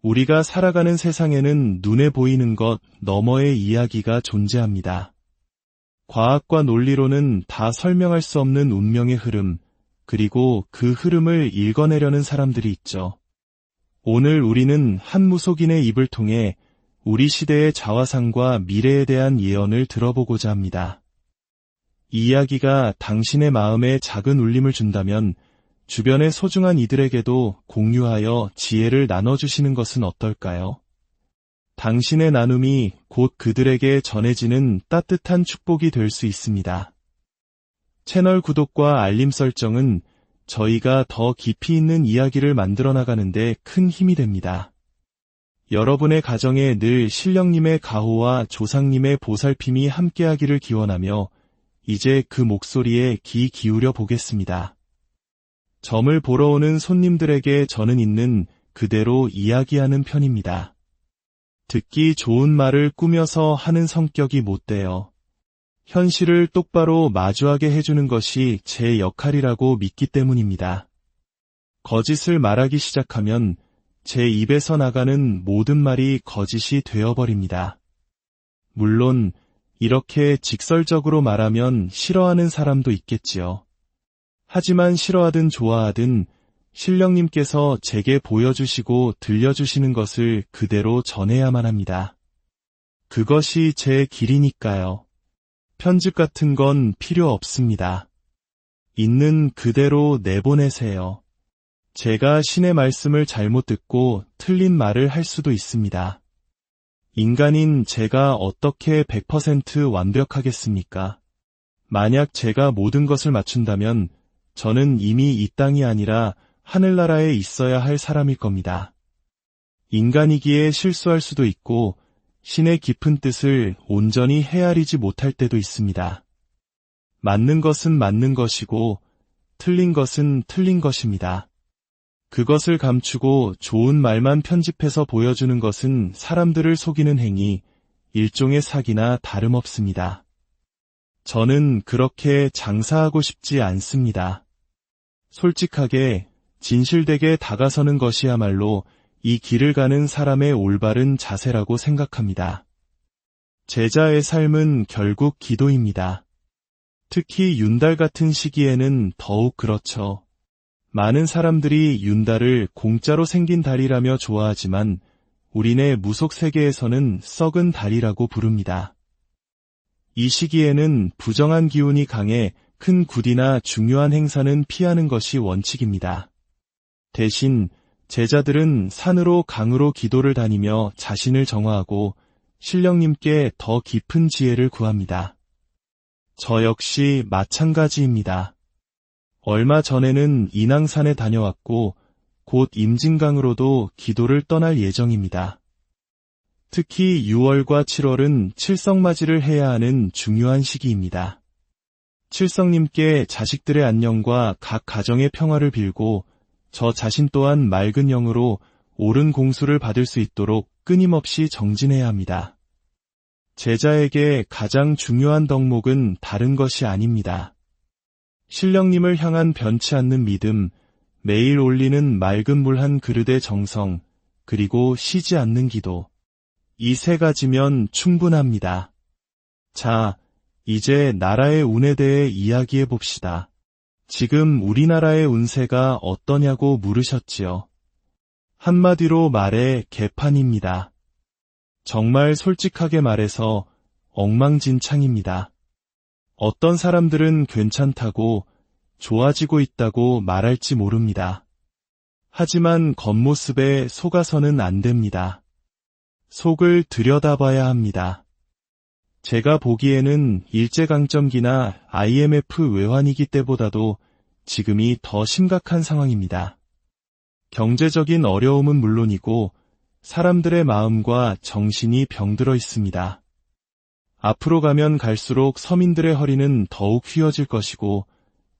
우리가 살아가는 세상에는 눈에 보이는 것 너머의 이야기가 존재합니다. 과학과 논리로는 다 설명할 수 없는 운명의 흐름, 그리고 그 흐름을 읽어내려는 사람들이 있죠. 오늘 우리는 한 무속인의 입을 통해 우리 시대의 자화상과 미래에 대한 예언을 들어보고자 합니다. 이 이야기가 당신의 마음에 작은 울림을 준다면 주변의 소중한 이들에게도 공유하여 지혜를 나눠주시는 것은 어떨까요? 당신의 나눔이 곧 그들에게 전해지는 따뜻한 축복이 될 수 있습니다. 채널 구독과 알림 설정은 저희가 더 깊이 있는 이야기를 만들어 나가는데 큰 힘이 됩니다. 여러분의 가정에 늘 신령님의 가호와 조상님의 보살핌이 함께하기를 기원하며 이제 그 목소리에 귀 기울여 보겠습니다. 점을 보러 오는 손님들에게 저는 있는 그대로 이야기하는 편입니다. 듣기 좋은 말을 꾸며서 하는 성격이 못돼요. 현실을 똑바로 마주하게 해주는 것이 제 역할이라고 믿기 때문입니다. 거짓을 말하기 시작하면 제 입에서 나가는 모든 말이 거짓이 되어버립니다. 물론 이렇게 직설적으로 말하면 싫어하는 사람도 있겠지요. 하지만 싫어하든 좋아하든 신령님께서 제게 보여주시고 들려주시는 것을 그대로 전해야만 합니다. 그것이 제 길이니까요. 편집 같은 건 필요 없습니다. 있는 그대로 내보내세요. 제가 신의 말씀을 잘못 듣고 틀린 말을 할 수도 있습니다. 인간인 제가 어떻게 100% 완벽하겠습니까? 만약 제가 모든 것을 맞춘다면 저는 이미 이 땅이 아니라 하늘나라에 있어야 할 사람일 겁니다. 인간이기에 실수할 수도 있고 신의 깊은 뜻을 온전히 헤아리지 못할 때도 있습니다. 맞는 것은 맞는 것이고 틀린 것은 틀린 것입니다. 그것을 감추고 좋은 말만 편집해서 보여주는 것은 사람들을 속이는 행위, 일종의 사기나 다름없습니다. 저는 그렇게 장사하고 싶지 않습니다. 솔직하게, 진실되게 다가서는 것이야말로 이 길을 가는 사람의 올바른 자세라고 생각합니다. 제자의 삶은 결국 기도입니다. 특히 윤달 같은 시기에는 더욱 그렇죠. 많은 사람들이 윤달을 공짜로 생긴 달이라며 좋아하지만 우리네 무속 세계에서는 썩은 달이라고 부릅니다. 이 시기에는 부정한 기운이 강해 큰 굿이나 중요한 행사는 피하는 것이 원칙입니다. 대신 제자들은 산으로 강으로 기도를 다니며 자신을 정화하고 신령님께 더 깊은 지혜를 구합니다. 저 역시 마찬가지입니다. 얼마 전에는 인왕산에 다녀왔고 곧 임진강으로도 기도를 떠날 예정입니다. 특히 6월과 7월은 칠성맞이를 해야 하는 중요한 시기입니다. 칠성님께 자식들의 안녕과 각 가정의 평화를 빌고 저 자신 또한 맑은 영으로 옳은 공수를 받을 수 있도록 끊임없이 정진해야 합니다. 제자에게 가장 중요한 덕목은 다른 것이 아닙니다. 신령님을 향한 변치 않는 믿음, 매일 올리는 맑은 물 한 그릇의 정성, 그리고 쉬지 않는 기도. 이 세 가지면 충분합니다. 자, 이제 나라의 운에 대해 이야기해 봅시다. 지금 우리나라의 운세가 어떠냐고 물으셨지요. 한마디로 말해 개판입니다. 정말 솔직하게 말해서 엉망진창입니다. 어떤 사람들은 괜찮다고 좋아지고 있다고 말할지 모릅니다. 하지만 겉모습에 속아서는 안 됩니다. 속을 들여다봐야 합니다. 제가 보기에는 일제강점기나 IMF 외환위기 때보다도 지금이 더 심각한 상황입니다. 경제적인 어려움은 물론이고 사람들의 마음과 정신이 병들어 있습니다. 앞으로 가면 갈수록 서민들의 허리는 더욱 휘어질 것이고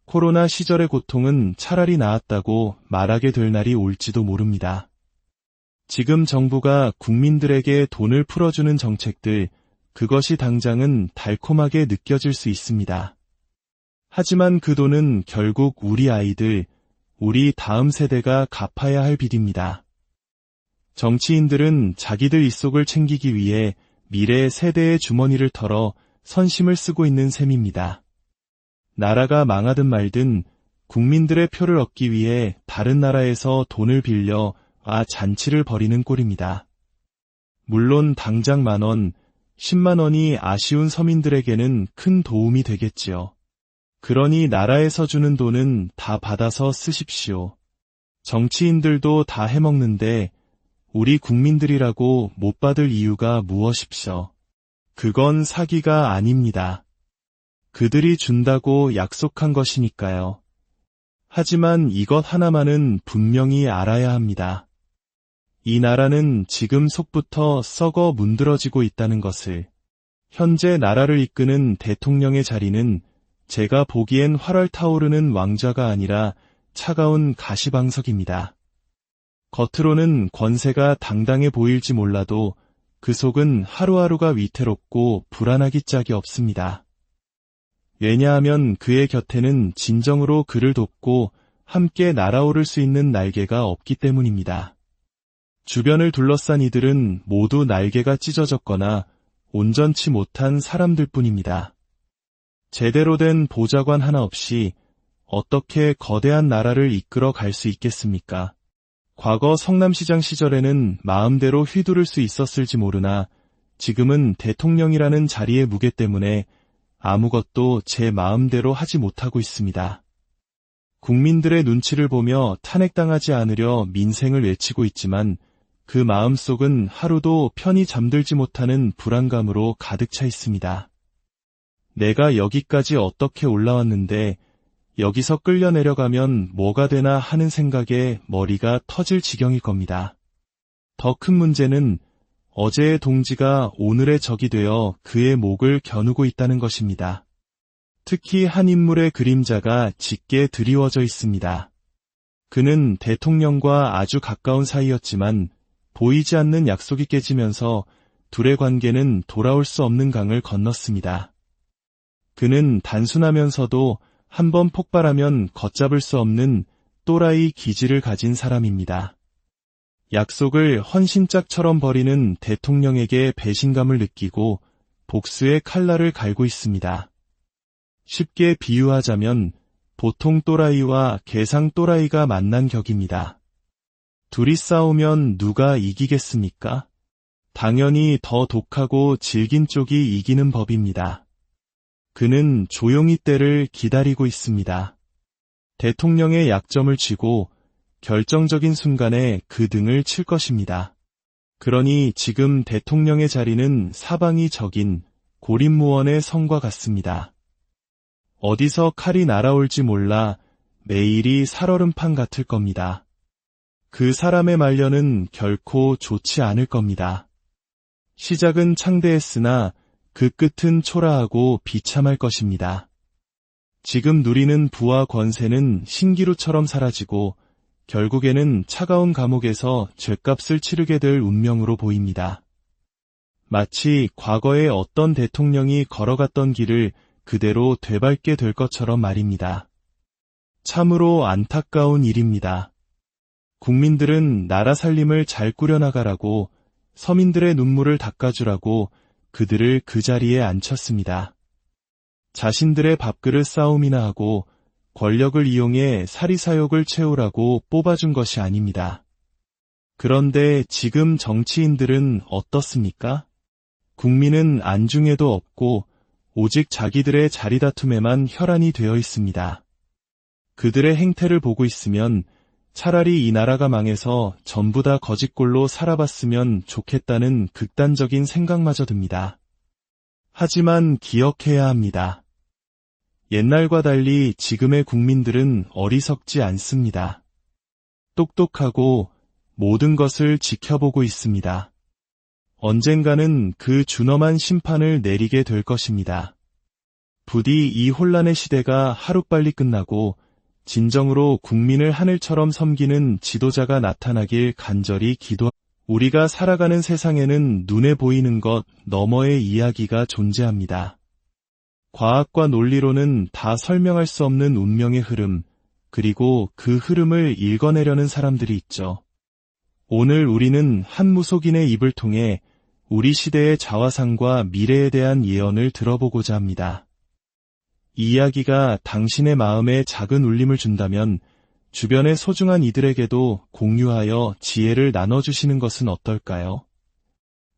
코로나 시절의 고통은 차라리 나았다고 말하게 될 날이 올지도 모릅니다. 지금 정부가 국민들에게 돈을 풀어주는 정책들, 그것이 당장은 달콤하게 느껴질 수 있습니다. 하지만 그 돈은 결국 우리 아이들, 우리 다음 세대가 갚아야 할 빚입니다. 정치인들은 자기들 입속을 챙기기 위해 미래 세대의 주머니를 털어 선심을 쓰고 있는 셈입니다. 나라가 망하든 말든 국민들의 표를 얻기 위해 다른 나라에서 돈을 빌려 잔치를 벌이는 꼴입니다. 물론 당장 10,000원, 100,000원이 아쉬운 서민들에게는 큰 도움이 되겠지요. 그러니 나라에서 주는 돈은 다 받아서 쓰십시오. 정치인들도 다 해먹는데 우리 국민들이라고 못 받을 이유가 무엇입시오? 그건 사기가 아닙니다. 그들이 준다고 약속한 것이니까요. 하지만 이것 하나만은 분명히 알아야 합니다. 이 나라는 지금 속부터 썩어 문드러지고 있다는 것을. 현재 나라를 이끄는 대통령의 자리는 제가 보기엔 활활 타오르는 왕좌가 아니라 차가운 가시방석입니다. 겉으로는 권세가 당당해 보일지 몰라도 그 속은 하루하루가 위태롭고 불안하기 짝이 없습니다. 왜냐하면 그의 곁에는 진정으로 그를 돕고 함께 날아오를 수 있는 날개가 없기 때문입니다. 주변을 둘러싼 이들은 모두 날개가 찢어졌거나 온전치 못한 사람들 뿐입니다. 제대로 된 보좌관 하나 없이 어떻게 거대한 나라를 이끌어 갈 수 있겠습니까? 과거 성남시장 시절에는 마음대로 휘두를 수 있었을지 모르나 지금은 대통령이라는 자리의 무게 때문에 아무것도 제 마음대로 하지 못하고 있습니다. 국민들의 눈치를 보며 탄핵당하지 않으려 민생을 외치고 있지만 그 마음속은 하루도 편히 잠들지 못하는 불안감으로 가득 차 있습니다. 내가 여기까지 어떻게 올라왔는데 여기서 끌려 내려가면 뭐가 되나 하는 생각에 머리가 터질 지경일 겁니다. 더 큰 문제는 어제의 동지가 오늘의 적이 되어 그의 목을 겨누고 있다는 것입니다. 특히 한 인물의 그림자가 짙게 드리워져 있습니다. 그는 대통령과 아주 가까운 사이였지만 보이지 않는 약속이 깨지면서 둘의 관계는 돌아올 수 없는 강을 건넜습니다. 그는 단순하면서도 한번 폭발하면 걷잡을 수 없는 또라이 기질을 가진 사람입니다. 약속을 헌신짝처럼 버리는 대통령에게 배신감을 느끼고 복수의 칼날을 갈고 있습니다. 쉽게 비유하자면 보통 또라이와 개상 또라이가 만난 격입니다. 둘이 싸우면 누가 이기겠습니까? 당연히 더 독하고 질긴 쪽이 이기는 법입니다. 그는 조용히 때를 기다리고 있습니다. 대통령의 약점을 쥐고 결정적인 순간에 그 등을 칠 것입니다. 그러니 지금 대통령의 자리는 사방이 적인 고립무원의 성과 같습니다. 어디서 칼이 날아올지 몰라 매일이 살얼음판 같을 겁니다. 그 사람의 말년은 결코 좋지 않을 겁니다. 시작은 창대했으나 그 끝은 초라하고 비참할 것입니다. 지금 누리는 부와 권세는 신기루처럼 사라지고 결국에는 차가운 감옥에서 죗값을 치르게 될 운명으로 보입니다. 마치 과거에 어떤 대통령이 걸어갔던 길을 그대로 되밟게 될 것처럼 말입니다. 참으로 안타까운 일입니다. 국민들은 나라 살림을 잘 꾸려나가라고 서민들의 눈물을 닦아주라고 그들을 그 자리에 앉혔습니다. 자신들의 밥그릇 싸움이나 하고 권력을 이용해 사리사욕을 채우라고 뽑아준 것이 아닙니다. 그런데 지금 정치인들은 어떻습니까? 국민은 안중에도 없고 오직 자기들의 자리다툼에만 혈안이 되어 있습니다. 그들의 행태를 보고 있으면 차라리 이 나라가 망해서 전부 다 거짓골로 살아봤으면 좋겠다는 극단적인 생각마저 듭니다. 하지만 기억해야 합니다. 옛날과 달리 지금의 국민들은 어리석지 않습니다. 똑똑하고 모든 것을 지켜보고 있습니다. 언젠가는 그 준엄한 심판을 내리게 될 것입니다. 부디 이 혼란의 시대가 하루빨리 끝나고 진정으로 국민을 하늘처럼 섬기는 지도자가 나타나길 간절히 기도합니다. 우리가 살아가는 세상에는 눈에 보이는 것 너머의 이야기가 존재합니다. 과학과 논리로는 다 설명할 수 없는 운명의 흐름, 그리고 그 흐름을 읽어내려는 사람들이 있죠. 오늘 우리는 한 무속인의 입을 통해 우리 시대의 자화상과 미래에 대한 예언을 들어보고자 합니다. 이 이야기가 당신의 마음에 작은 울림을 준다면 주변의 소중한 이들에게도 공유하여 지혜를 나눠주시는 것은 어떨까요?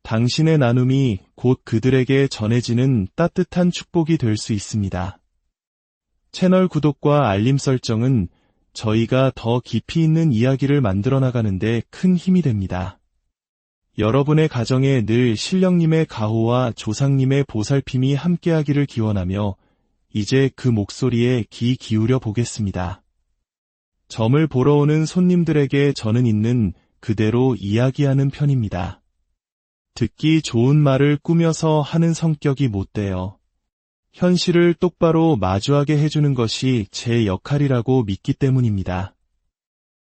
당신의 나눔이 곧 그들에게 전해지는 따뜻한 축복이 될 수 있습니다. 채널 구독과 알림 설정은 저희가 더 깊이 있는 이야기를 만들어 나가는데 큰 힘이 됩니다. 여러분의 가정에 늘 신령님의 가호와 조상님의 보살핌이 함께하기를 기원하며 이제 그 목소리에 귀 기울여 보겠습니다. 점을 보러 오는 손님들에게 저는 있는 그대로 이야기하는 편입니다. 듣기 좋은 말을 꾸며서 하는 성격이 못돼요. 현실을 똑바로 마주하게 해주는 것이 제 역할이라고 믿기 때문입니다.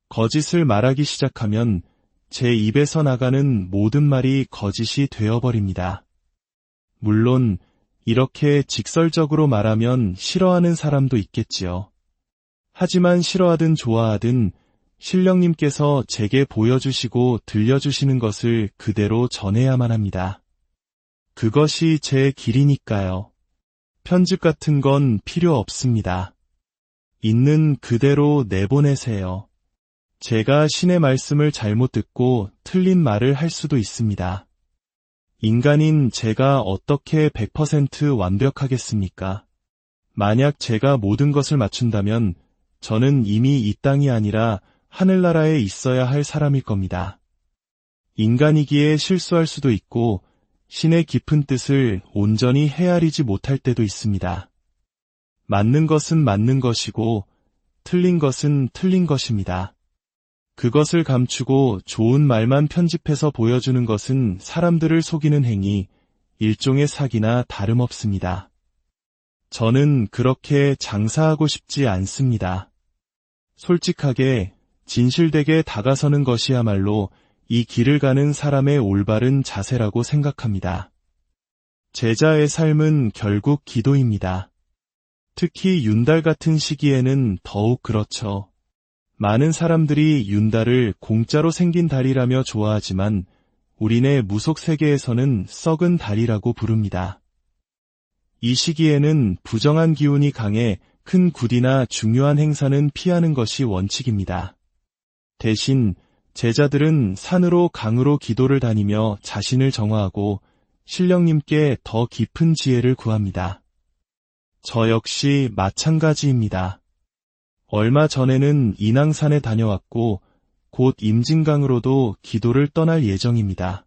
거짓을 말하기 시작하면 제 입에서 나가는 모든 말이 거짓이 되어버립니다. 물론 이렇게 직설적으로 말하면 싫어하는 사람도 있겠지요. 하지만 싫어하든 좋아하든 신령님께서 제게 보여주시고 들려주시는 것을 그대로 전해야만 합니다. 그것이 제 길이니까요. 편집 같은 건 필요 없습니다. 있는 그대로 내보내세요. 제가 신의 말씀을 잘못 듣고 틀린 말을 할 수도 있습니다. 인간인 제가 어떻게 100% 완벽하겠습니까? 만약 제가 모든 것을 맞춘다면 저는 이미 이 땅이 아니라 하늘나라에 있어야 할 사람일 겁니다. 인간이기에 실수할 수도 있고 신의 깊은 뜻을 온전히 헤아리지 못할 때도 있습니다. 맞는 것은 맞는 것이고 틀린 것은 틀린 것입니다. 그것을 감추고 좋은 말만 편집해서 보여주는 것은 사람들을 속이는 행위, 일종의 사기나 다름없습니다. 저는 그렇게 장사하고 싶지 않습니다. 솔직하게 진실되게 다가서는 것이야말로 이 길을 가는 사람의 올바른 자세라고 생각합니다. 제자의 삶은 결국 기도입니다. 특히 윤달 같은 시기에는 더욱 그렇죠. 많은 사람들이 윤달을 공짜로 생긴 달이라며 좋아하지만 우리네 무속 세계에서는 썩은 달이라고 부릅니다. 이 시기에는 부정한 기운이 강해 큰 굿이나 중요한 행사는 피하는 것이 원칙입니다. 대신 제자들은 산으로 강으로 기도를 다니며 자신을 정화하고 신령님께 더 깊은 지혜를 구합니다. 저 역시 마찬가지입니다. 얼마 전에는 인왕산에 다녀왔고 곧 임진강으로도 기도를 떠날 예정입니다.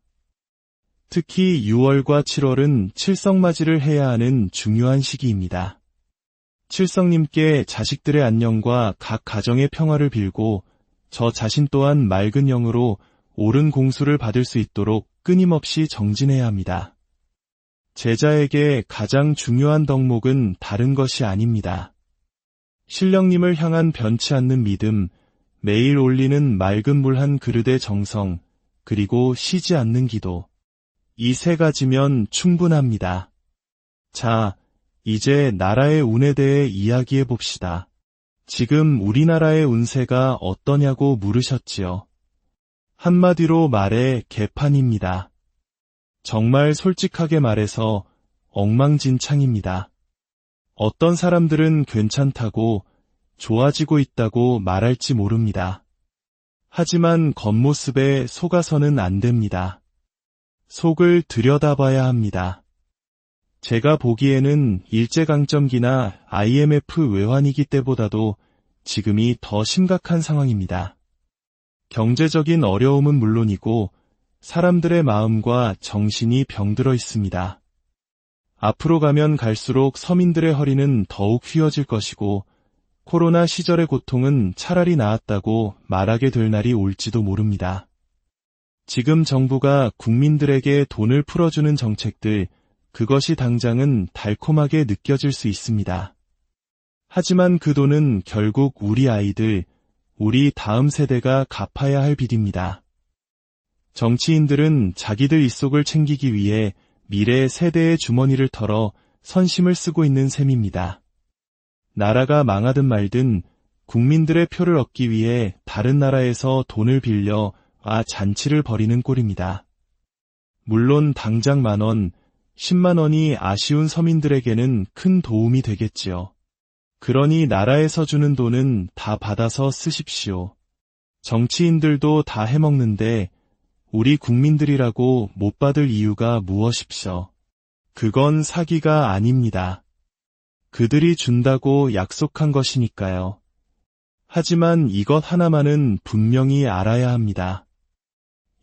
특히 6월과 7월은 칠성맞이를 해야 하는 중요한 시기입니다. 칠성님께 자식들의 안녕과 각 가정의 평화를 빌고 저 자신 또한 맑은 영으로 옳은 공수를 받을 수 있도록 끊임없이 정진해야 합니다. 제자에게 가장 중요한 덕목은 다른 것이 아닙니다. 신령님을 향한 변치 않는 믿음, 매일 올리는 맑은 물 한 그릇의 정성, 그리고 쉬지 않는 기도. 이 세 가지면 충분합니다. 자, 이제 나라의 운에 대해 이야기해 봅시다. 지금 우리나라의 운세가 어떠냐고 물으셨지요. 한마디로 말해 개판입니다. 정말 솔직하게 말해서 엉망진창입니다. 어떤 사람들은 괜찮다고 좋아지고 있다고 말할지 모릅니다. 하지만 겉모습에 속아서는 안 됩니다. 속을 들여다봐야 합니다. 제가 보기에는 일제강점기나 IMF 외환위기 때보다도 지금이 더 심각한 상황입니다. 경제적인 어려움은 물론이고 사람들의 마음과 정신이 병들어 있습니다. 앞으로 가면 갈수록 서민들의 허리는 더욱 휘어질 것이고 코로나 시절의 고통은 차라리 나았다고 말하게 될 날이 올지도 모릅니다. 지금 정부가 국민들에게 돈을 풀어주는 정책들, 그것이 당장은 달콤하게 느껴질 수 있습니다. 하지만 그 돈은 결국 우리 아이들, 우리 다음 세대가 갚아야 할 빚입니다. 정치인들은 자기들 입속을 챙기기 위해 미래 세대의 주머니를 털어 선심을 쓰고 있는 셈입니다. 나라가 망하든 말든 국민들의 표를 얻기 위해 다른 나라에서 돈을 빌려 잔치를 벌이는 꼴입니다. 물론 당장 10,000원, 10만 원이 아쉬운 서민들에게는 큰 도움이 되겠지요. 그러니 나라에서 주는 돈은 다 받아서 쓰십시오. 정치인들도 다 해먹는데 우리 국민들이라고 못 받을 이유가 무엇입시오? 그건 사기가 아닙니다. 그들이 준다고 약속한 것이니까요. 하지만 이것 하나만은 분명히 알아야 합니다.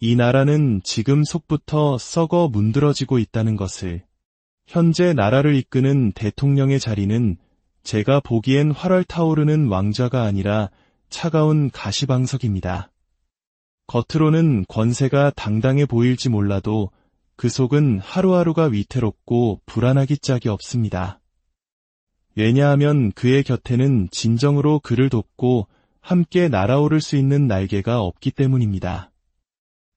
이 나라는 지금 속부터 썩어 문드러지고 있다는 것을. 현재 나라를 이끄는 대통령의 자리는 제가 보기엔 활활 타오르는 왕좌가 아니라 차가운 가시방석입니다. 겉으로는 권세가 당당해 보일지 몰라도 그 속은 하루하루가 위태롭고 불안하기 짝이 없습니다. 왜냐하면 그의 곁에는 진정으로 그를 돕고 함께 날아오를 수 있는 날개가 없기 때문입니다.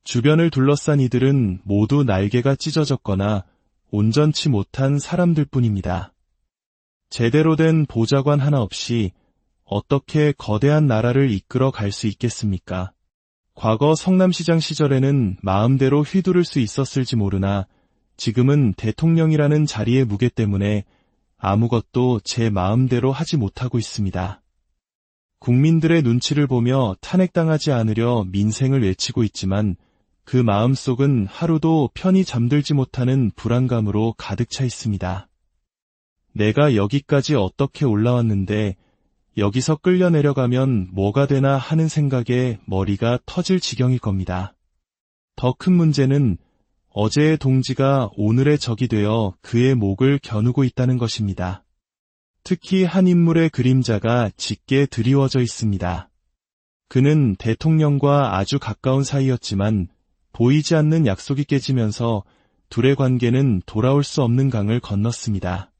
주변을 둘러싼 이들은 모두 날개가 찢어졌거나 온전치 못한 사람들 뿐입니다. 제대로 된 보좌관 하나 없이 어떻게 거대한 나라를 이끌어 갈 수 있겠습니까? 과거 성남시장 시절에는 마음대로 휘두를 수 있었을지 모르나 지금은 대통령이라는 자리의 무게 때문에 아무것도 제 마음대로 하지 못하고 있습니다. 국민들의 눈치를 보며 탄핵당하지 않으려 민생을 외치고 있지만 그 마음속은 하루도 편히 잠들지 못하는 불안감으로 가득 차 있습니다. 내가 여기까지 어떻게 올라왔는데 여기서 끌려 내려가면 뭐가 되나 하는 생각에 머리가 터질 지경일 겁니다. 더 큰 문제는 어제의 동지가 오늘의 적이 되어 그의 목을 겨누고 있다는 것입니다. 특히 한 인물의 그림자가 짙게 드리워져 있습니다. 그는 대통령과 아주 가까운 사이였지만 보이지 않는 약속이 깨지면서 둘의 관계는 돌아올 수 없는 강을 건넜습니다.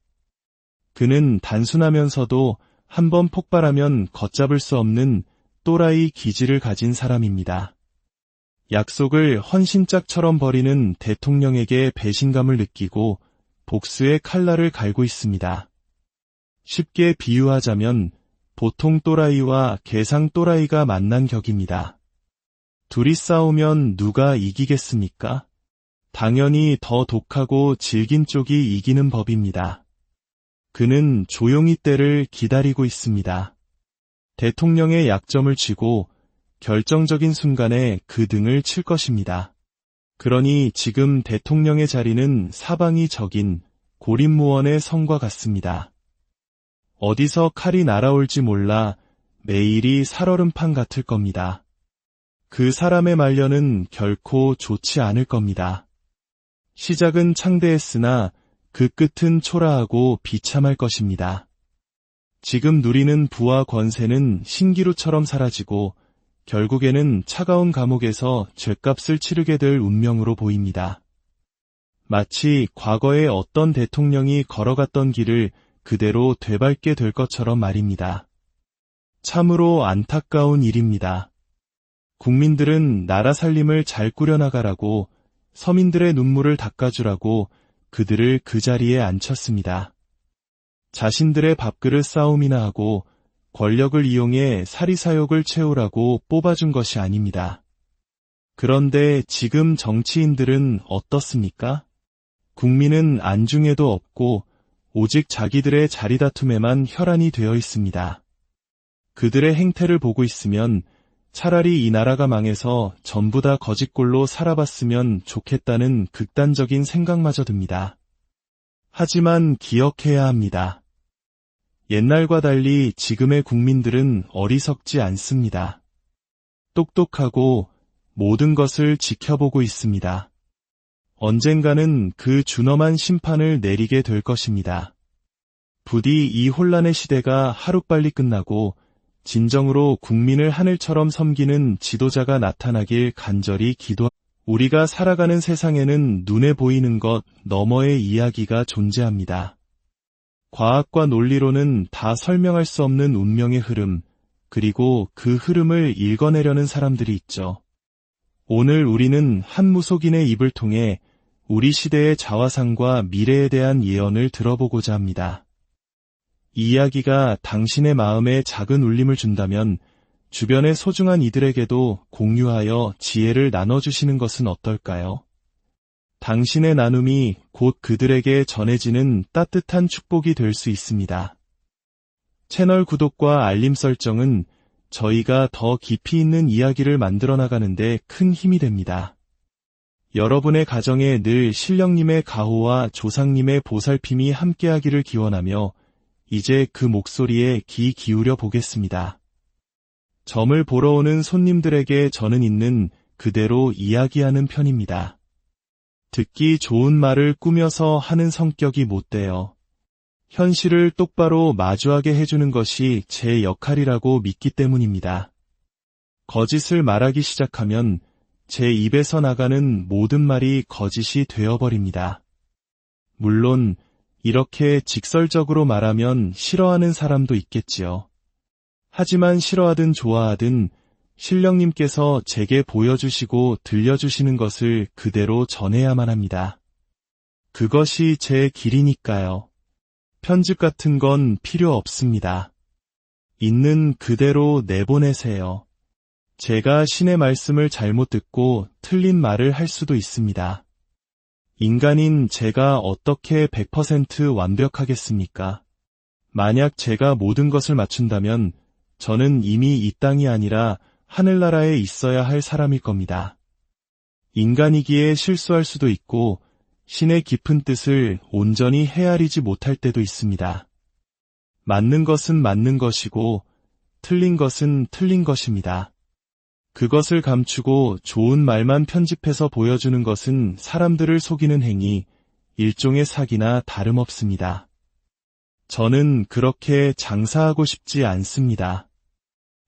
그는 단순하면서도 한번 폭발하면 걷잡을 수 없는 또라이 기질을 가진 사람입니다. 약속을 헌신짝처럼 버리는 대통령에게 배신감을 느끼고 복수의 칼날을 갈고 있습니다. 쉽게 비유하자면 보통 또라이와 개상 또라이가 만난 격입니다. 둘이 싸우면 누가 이기겠습니까? 당연히 더 독하고 질긴 쪽이 이기는 법입니다. 그는 조용히 때를 기다리고 있습니다. 대통령의 약점을 쥐고 결정적인 순간에 그 등을 칠 것입니다. 그러니 지금 대통령의 자리는 사방이 적인 고립무원의 성과 같습니다. 어디서 칼이 날아올지 몰라 매일이 살얼음판 같을 겁니다. 그 사람의 말년은 결코 좋지 않을 겁니다. 시작은 창대했으나 그 끝은 초라하고 비참할 것입니다. 지금 누리는 부와 권세는 신기루처럼 사라지고 결국에는 차가운 감옥에서 죗값을 치르게 될 운명으로 보입니다. 마치 과거에 어떤 대통령이 걸어갔던 길을 그대로 되밟게 될 것처럼 말입니다. 참으로 안타까운 일입니다. 국민들은 나라 살림을 잘 꾸려나가라고 서민들의 눈물을 닦아주라고 그들을 그 자리에 앉혔습니다. 자신들의 밥그릇 싸움이나 하고 권력을 이용해 사리사욕을 채우라고 뽑아준 것이 아닙니다. 그런데 지금 정치인들은 어떻습니까? 국민은 안중에도 없고 오직 자기들의 자리다툼에만 혈안이 되어 있습니다. 그들의 행태를 보고 있으면 차라리 이 나라가 망해서 전부 다 거짓골로 살아봤으면 좋겠다는 극단적인 생각마저 듭니다. 하지만 기억해야 합니다. 옛날과 달리 지금의 국민들은 어리석지 않습니다. 똑똑하고 모든 것을 지켜보고 있습니다. 언젠가는 그 준엄한 심판을 내리게 될 것입니다. 부디 이 혼란의 시대가 하루빨리 끝나고 진정으로 국민을 하늘처럼 섬기는 지도자가 나타나길 간절히 기도합니다. 우리가 살아가는 세상에는 눈에 보이는 것 너머의 이야기가 존재합니다. 과학과 논리로는 다 설명할 수 없는 운명의 흐름, 그리고 그 흐름을 읽어내려는 사람들이 있죠. 오늘 우리는 한 무속인의 입을 통해 우리 시대의 자화상과 미래에 대한 예언을 들어보고자 합니다. 이 이야기가 당신의 마음에 작은 울림을 준다면 주변의 소중한 이들에게도 공유하여 지혜를 나눠주시는 것은 어떨까요? 당신의 나눔이 곧 그들에게 전해지는 따뜻한 축복이 될 수 있습니다. 채널 구독과 알림 설정은 저희가 더 깊이 있는 이야기를 만들어 나가는데 큰 힘이 됩니다. 여러분의 가정에 늘 신령님의 가호와 조상님의 보살핌이 함께하기를 기원하며 이제 그 목소리에 귀 기울여 보겠습니다. 점을 보러 오는 손님들에게 저는 있는 그대로 이야기하는 편입니다. 듣기 좋은 말을 꾸며서 하는 성격이 못돼요. 현실을 똑바로 마주하게 해주는 것이 제 역할이라고 믿기 때문입니다. 거짓을 말하기 시작하면 제 입에서 나가는 모든 말이 거짓이 되어버립니다. 물론 이렇게 직설적으로 말하면 싫어하는 사람도 있겠지요. 하지만 싫어하든 좋아하든 신령님께서 제게 보여주시고 들려주시는 것을 그대로 전해야만 합니다. 그것이 제 길이니까요. 편집 같은 건 필요 없습니다. 있는 그대로 내보내세요. 제가 신의 말씀을 잘못 듣고 틀린 말을 할 수도 있습니다. 인간인 제가 어떻게 100% 완벽하겠습니까? 만약 제가 모든 것을 맞춘다면 저는 이미 이 땅이 아니라 하늘나라에 있어야 할 사람일 겁니다. 인간이기에 실수할 수도 있고 신의 깊은 뜻을 온전히 헤아리지 못할 때도 있습니다. 맞는 것은 맞는 것이고 틀린 것은 틀린 것입니다. 그것을 감추고 좋은 말만 편집해서 보여주는 것은 사람들을 속이는 행위, 일종의 사기나 다름없습니다. 저는 그렇게 장사하고 싶지 않습니다.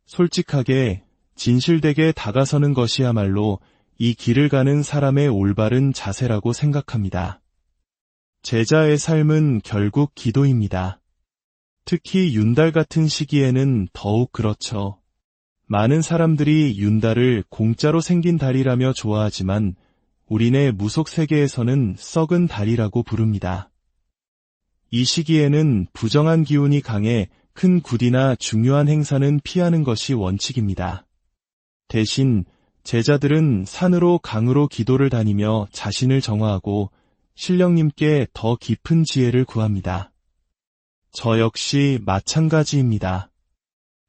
솔직하게 진실되게 다가서는 것이야말로 이 길을 가는 사람의 올바른 자세라고 생각합니다. 제자의 삶은 결국 기도입니다. 특히 윤달 같은 시기에는 더욱 그렇죠. 많은 사람들이 윤달을 공짜로 생긴 달이라며 좋아하지만 우리네 무속 세계에서는 썩은 달이라고 부릅니다. 이 시기에는 부정한 기운이 강해 큰 굿이나 중요한 행사는 피하는 것이 원칙입니다. 대신 제자들은 산으로 강으로 기도를 다니며 자신을 정화하고 신령님께 더 깊은 지혜를 구합니다. 저 역시 마찬가지입니다.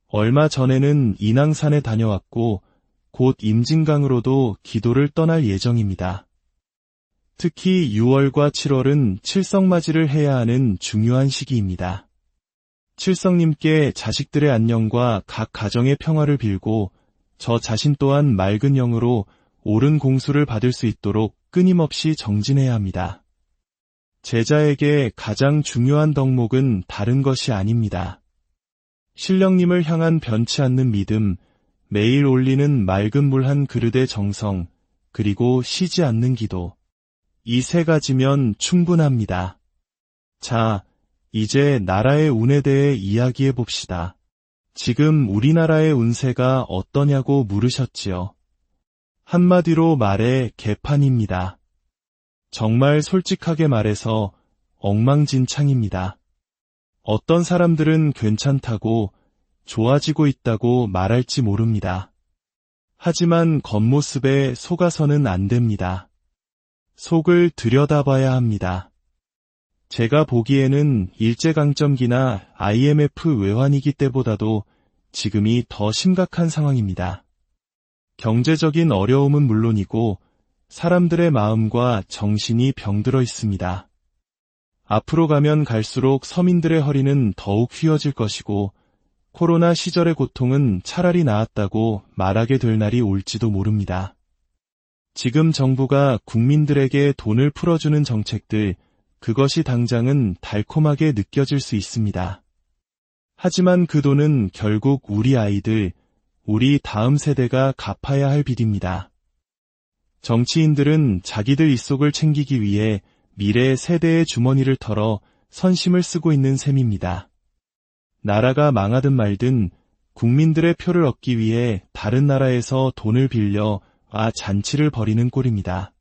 얼마 전에는 인왕산에 다녀왔고 곧 임진강으로도 기도를 떠날 예정입니다. 특히 6월과 7월은 칠성맞이를 해야 하는 중요한 시기입니다. 칠성님께 자식들의 안녕과 각 가정의 평화를 빌고 저 자신 또한 맑은 영으로 옳은 공수를 받을 수 있도록 끊임없이 정진해야 합니다. 제자에게 가장 중요한 덕목은 다른 것이 아닙니다. 신령님을 향한 변치 않는 믿음, 매일 올리는 맑은 물 한 그릇의 정성, 그리고 쉬지 않는 기도. 이 세 가지면 충분합니다. 자, 이제 나라의 운에 대해 이야기해 봅시다. 지금 우리나라의 운세가 어떠냐고 물으셨지요. 한마디로 말해 개판입니다. 정말 솔직하게 말해서 엉망진창입니다. 어떤 사람들은 괜찮다고 좋아지고 있다고 말할지 모릅니다. 하지만 겉모습에 속아서는 안 됩니다. 속을 들여다봐야 합니다. 제가 보기에는 일제강점기나 IMF 외환위기 때보다도 지금이 더 심각한 상황입니다. 경제적인 어려움은 물론이고 사람들의 마음과 정신이 병들어 있습니다. 앞으로 가면 갈수록 서민들의 허리는 더욱 휘어질 것이고 코로나 시절의 고통은 차라리 나았다고 말하게 될 날이 올지도 모릅니다. 지금 정부가 국민들에게 돈을 풀어주는 정책들, 그것이 당장은 달콤하게 느껴질 수 있습니다. 하지만 그 돈은 결국 우리 아이들, 우리 다음 세대가 갚아야 할 빚입니다. 정치인들은 자기들 입속을 챙기기 위해 미래 세대의 주머니를 털어 선심을 쓰고 있는 셈입니다. 나라가 망하든 말든 국민들의 표를 얻기 위해 다른 나라에서 돈을 빌려 잔치를 벌이는 꼴입니다.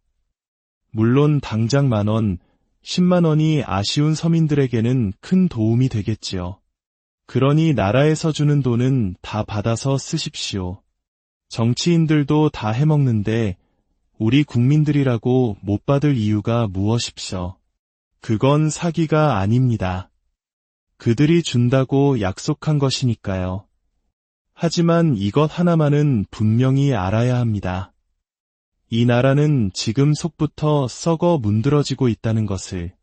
물론 당장 10,000원, 10만 원이 아쉬운 서민들에게는 큰 도움이 되겠지요. 그러니 나라에서 주는 돈은 다 받아서 쓰십시오. 정치인들도 다 해먹는데 우리 국민들이라고 못 받을 이유가 무엇입시오? 그건 사기가 아닙니다. 그들이 준다고 약속한 것이니까요. 하지만 이것 하나만은 분명히 알아야 합니다. 이 나라는 지금 속부터 썩어 문드러지고 있다는 것을.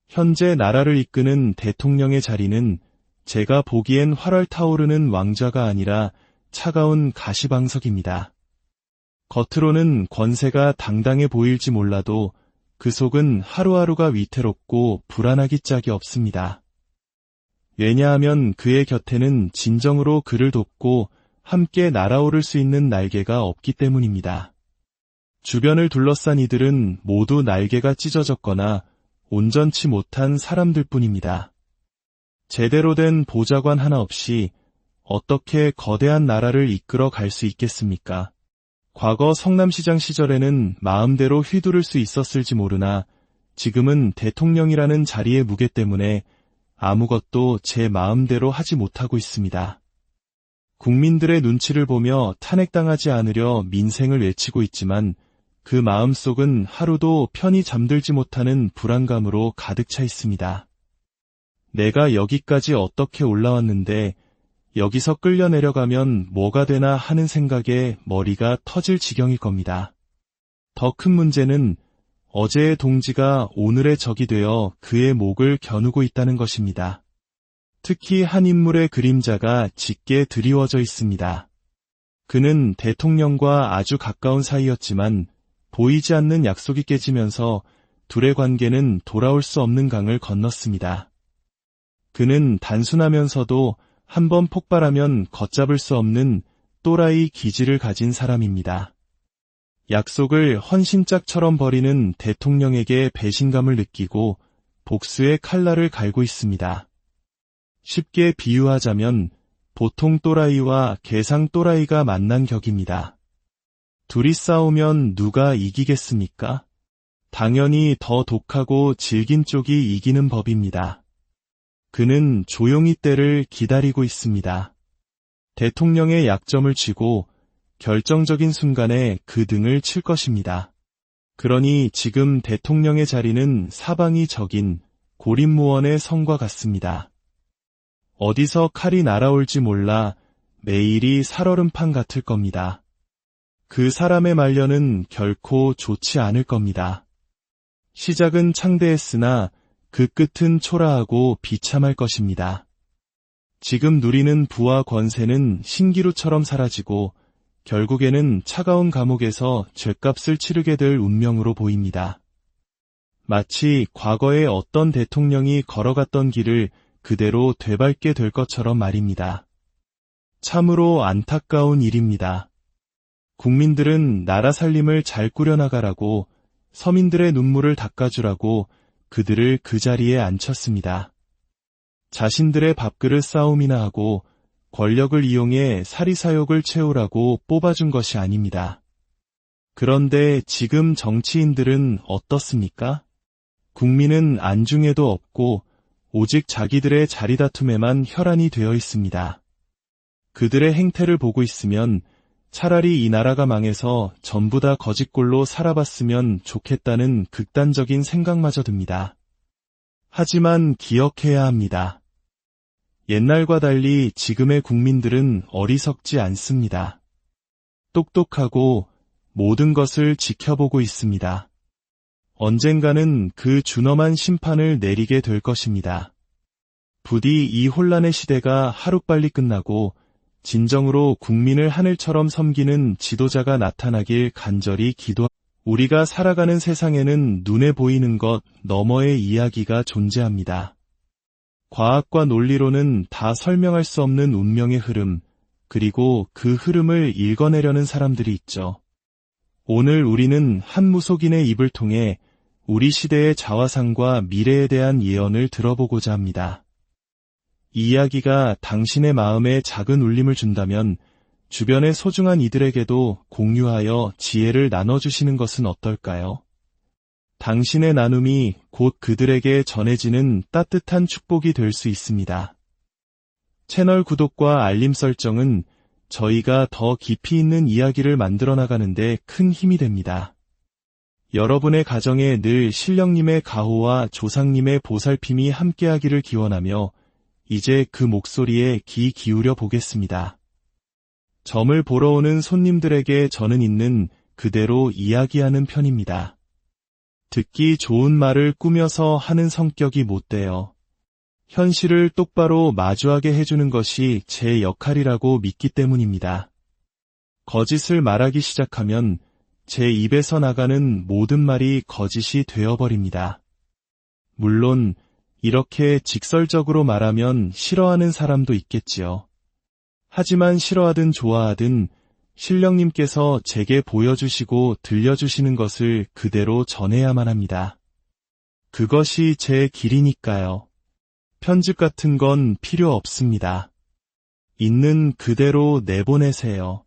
현재 나라를 이끄는 대통령의 자리는 제가 보기엔 활활 타오르는 왕좌가 아니라 차가운 가시방석입니다. 겉으로는 권세가 당당해 보일지 몰라도 그 속은 하루하루가 위태롭고 불안하기 짝이 없습니다. 왜냐하면 그의 곁에는 진정으로 그를 돕고 함께 날아오를 수 있는 날개가 없기 때문입니다. 주변을 둘러싼 이들은 모두 날개가 찢어졌거나 온전치 못한 사람들 뿐입니다. 제대로 된 보좌관 하나 없이 어떻게 거대한 나라를 이끌어 갈 수 있겠습니까? 과거 성남시장 시절에는 마음대로 휘두를 수 있었을지 모르나 지금은 대통령이라는 자리의 무게 때문에 아무것도 제 마음대로 하지 못하고 있습니다. 국민들의 눈치를 보며 탄핵당하지 않으려 민생을 외치고 있지만 그 마음속은 하루도 편히 잠들지 못하는 불안감으로 가득 차 있습니다. 내가 여기까지 어떻게 올라왔는데 여기서 끌려 내려가면 뭐가 되나 하는 생각에 머리가 터질 지경일 겁니다. 더 큰 문제는 어제의 동지가 오늘의 적이 되어 그의 목을 겨누고 있다는 것입니다. 특히 한 인물의 그림자가 짙게 드리워져 있습니다. 그는 대통령과 아주 가까운 사이였지만 보이지 않는 약속이 깨지면서 둘의 관계는 돌아올 수 없는 강을 건넜습니다. 그는 단순하면서도 한번 폭발하면 걷잡을 수 없는 또라이 기질을 가진 사람입니다. 약속을 헌신짝처럼 버리는 대통령에게 배신감을 느끼고 복수의 칼날을 갈고 있습니다. 쉽게 비유하자면 보통 또라이와 개상 또라이가 만난 격입니다. 둘이 싸우면 누가 이기겠습니까? 당연히 더 독하고 질긴 쪽이 이기는 법입니다. 그는 조용히 때를 기다리고 있습니다. 대통령의 약점을 쥐고 결정적인 순간에 그 등을 칠 것입니다. 그러니 지금 대통령의 자리는 사방이 적인 고립무원의 성과 같습니다. 어디서 칼이 날아올지 몰라 매일이 살얼음판 같을 겁니다. 그 사람의 말년은 결코 좋지 않을 겁니다. 시작은 창대했으나 그 끝은 초라하고 비참할 것입니다. 지금 누리는 부와 권세는 신기루처럼 사라지고 결국에는 차가운 감옥에서 죗값을 치르게 될 운명으로 보입니다. 마치 과거에 어떤 대통령이 걸어갔던 길을 그대로 되밟게 될 것처럼 말입니다. 참으로 안타까운 일입니다. 국민들은 나라 살림을 잘 꾸려나가라고 서민들의 눈물을 닦아주라고 그들을 그 자리에 앉혔습니다. 자신들의 밥그릇 싸움이나 하고 권력을 이용해 사리사욕을 채우라고 뽑아준 것이 아닙니다. 그런데 지금 정치인들은 어떻습니까? 국민은 안중에도 없고 오직 자기들의 자리다툼에만 혈안이 되어 있습니다. 그들의 행태를 보고 있으면 차라리 이 나라가 망해서 전부 다 거짓골로 살아봤으면 좋겠다는 극단적인 생각마저 듭니다. 하지만 기억해야 합니다. 옛날과 달리 지금의 국민들은 어리석지 않습니다. 똑똑하고 모든 것을 지켜보고 있습니다. 언젠가는 그 준엄한 심판을 내리게 될 것입니다. 부디 이 혼란의 시대가 하루빨리 끝나고 진정으로 국민을 하늘처럼 섬기는 지도자가 나타나길 간절히 기도합니다. 우리가 살아가는 세상에는 눈에 보이는 것 너머의 이야기가 존재합니다. 과학과 논리로는 다 설명할 수 없는 운명의 흐름, 그리고 그 흐름을 읽어내려는 사람들이 있죠. 오늘 우리는 한 무속인의 입을 통해 우리 시대의 자화상과 미래에 대한 예언을 들어보고자 합니다. 이 이야기가 당신의 마음에 작은 울림을 준다면 주변의 소중한 이들에게도 공유하여 지혜를 나눠주시는 것은 어떨까요? 당신의 나눔이 곧 그들에게 전해지는 따뜻한 축복이 될 수 있습니다. 채널 구독과 알림 설정은 저희가 더 깊이 있는 이야기를 만들어 나가는데 큰 힘이 됩니다. 여러분의 가정에 늘 신령님의 가호와 조상님의 보살핌이 함께하기를 기원하며 이제 그 목소리에 귀 기울여 보겠습니다. 점을 보러 오는 손님들에게 저는 있는 그대로 이야기하는 편입니다. 듣기 좋은 말을 꾸며서 하는 성격이 못돼요. 현실을 똑바로 마주하게 해주는 것이 제 역할이라고 믿기 때문입니다. 거짓을 말하기 시작하면 제 입에서 나가는 모든 말이 거짓이 되어버립니다. 물론 이렇게 직설적으로 말하면 싫어하는 사람도 있겠지요. 하지만 싫어하든 좋아하든 신령님께서 제게 보여주시고 들려주시는 것을 그대로 전해야만 합니다. 그것이 제 길이니까요. 편집 같은 건 필요 없습니다. 있는 그대로 내보내세요.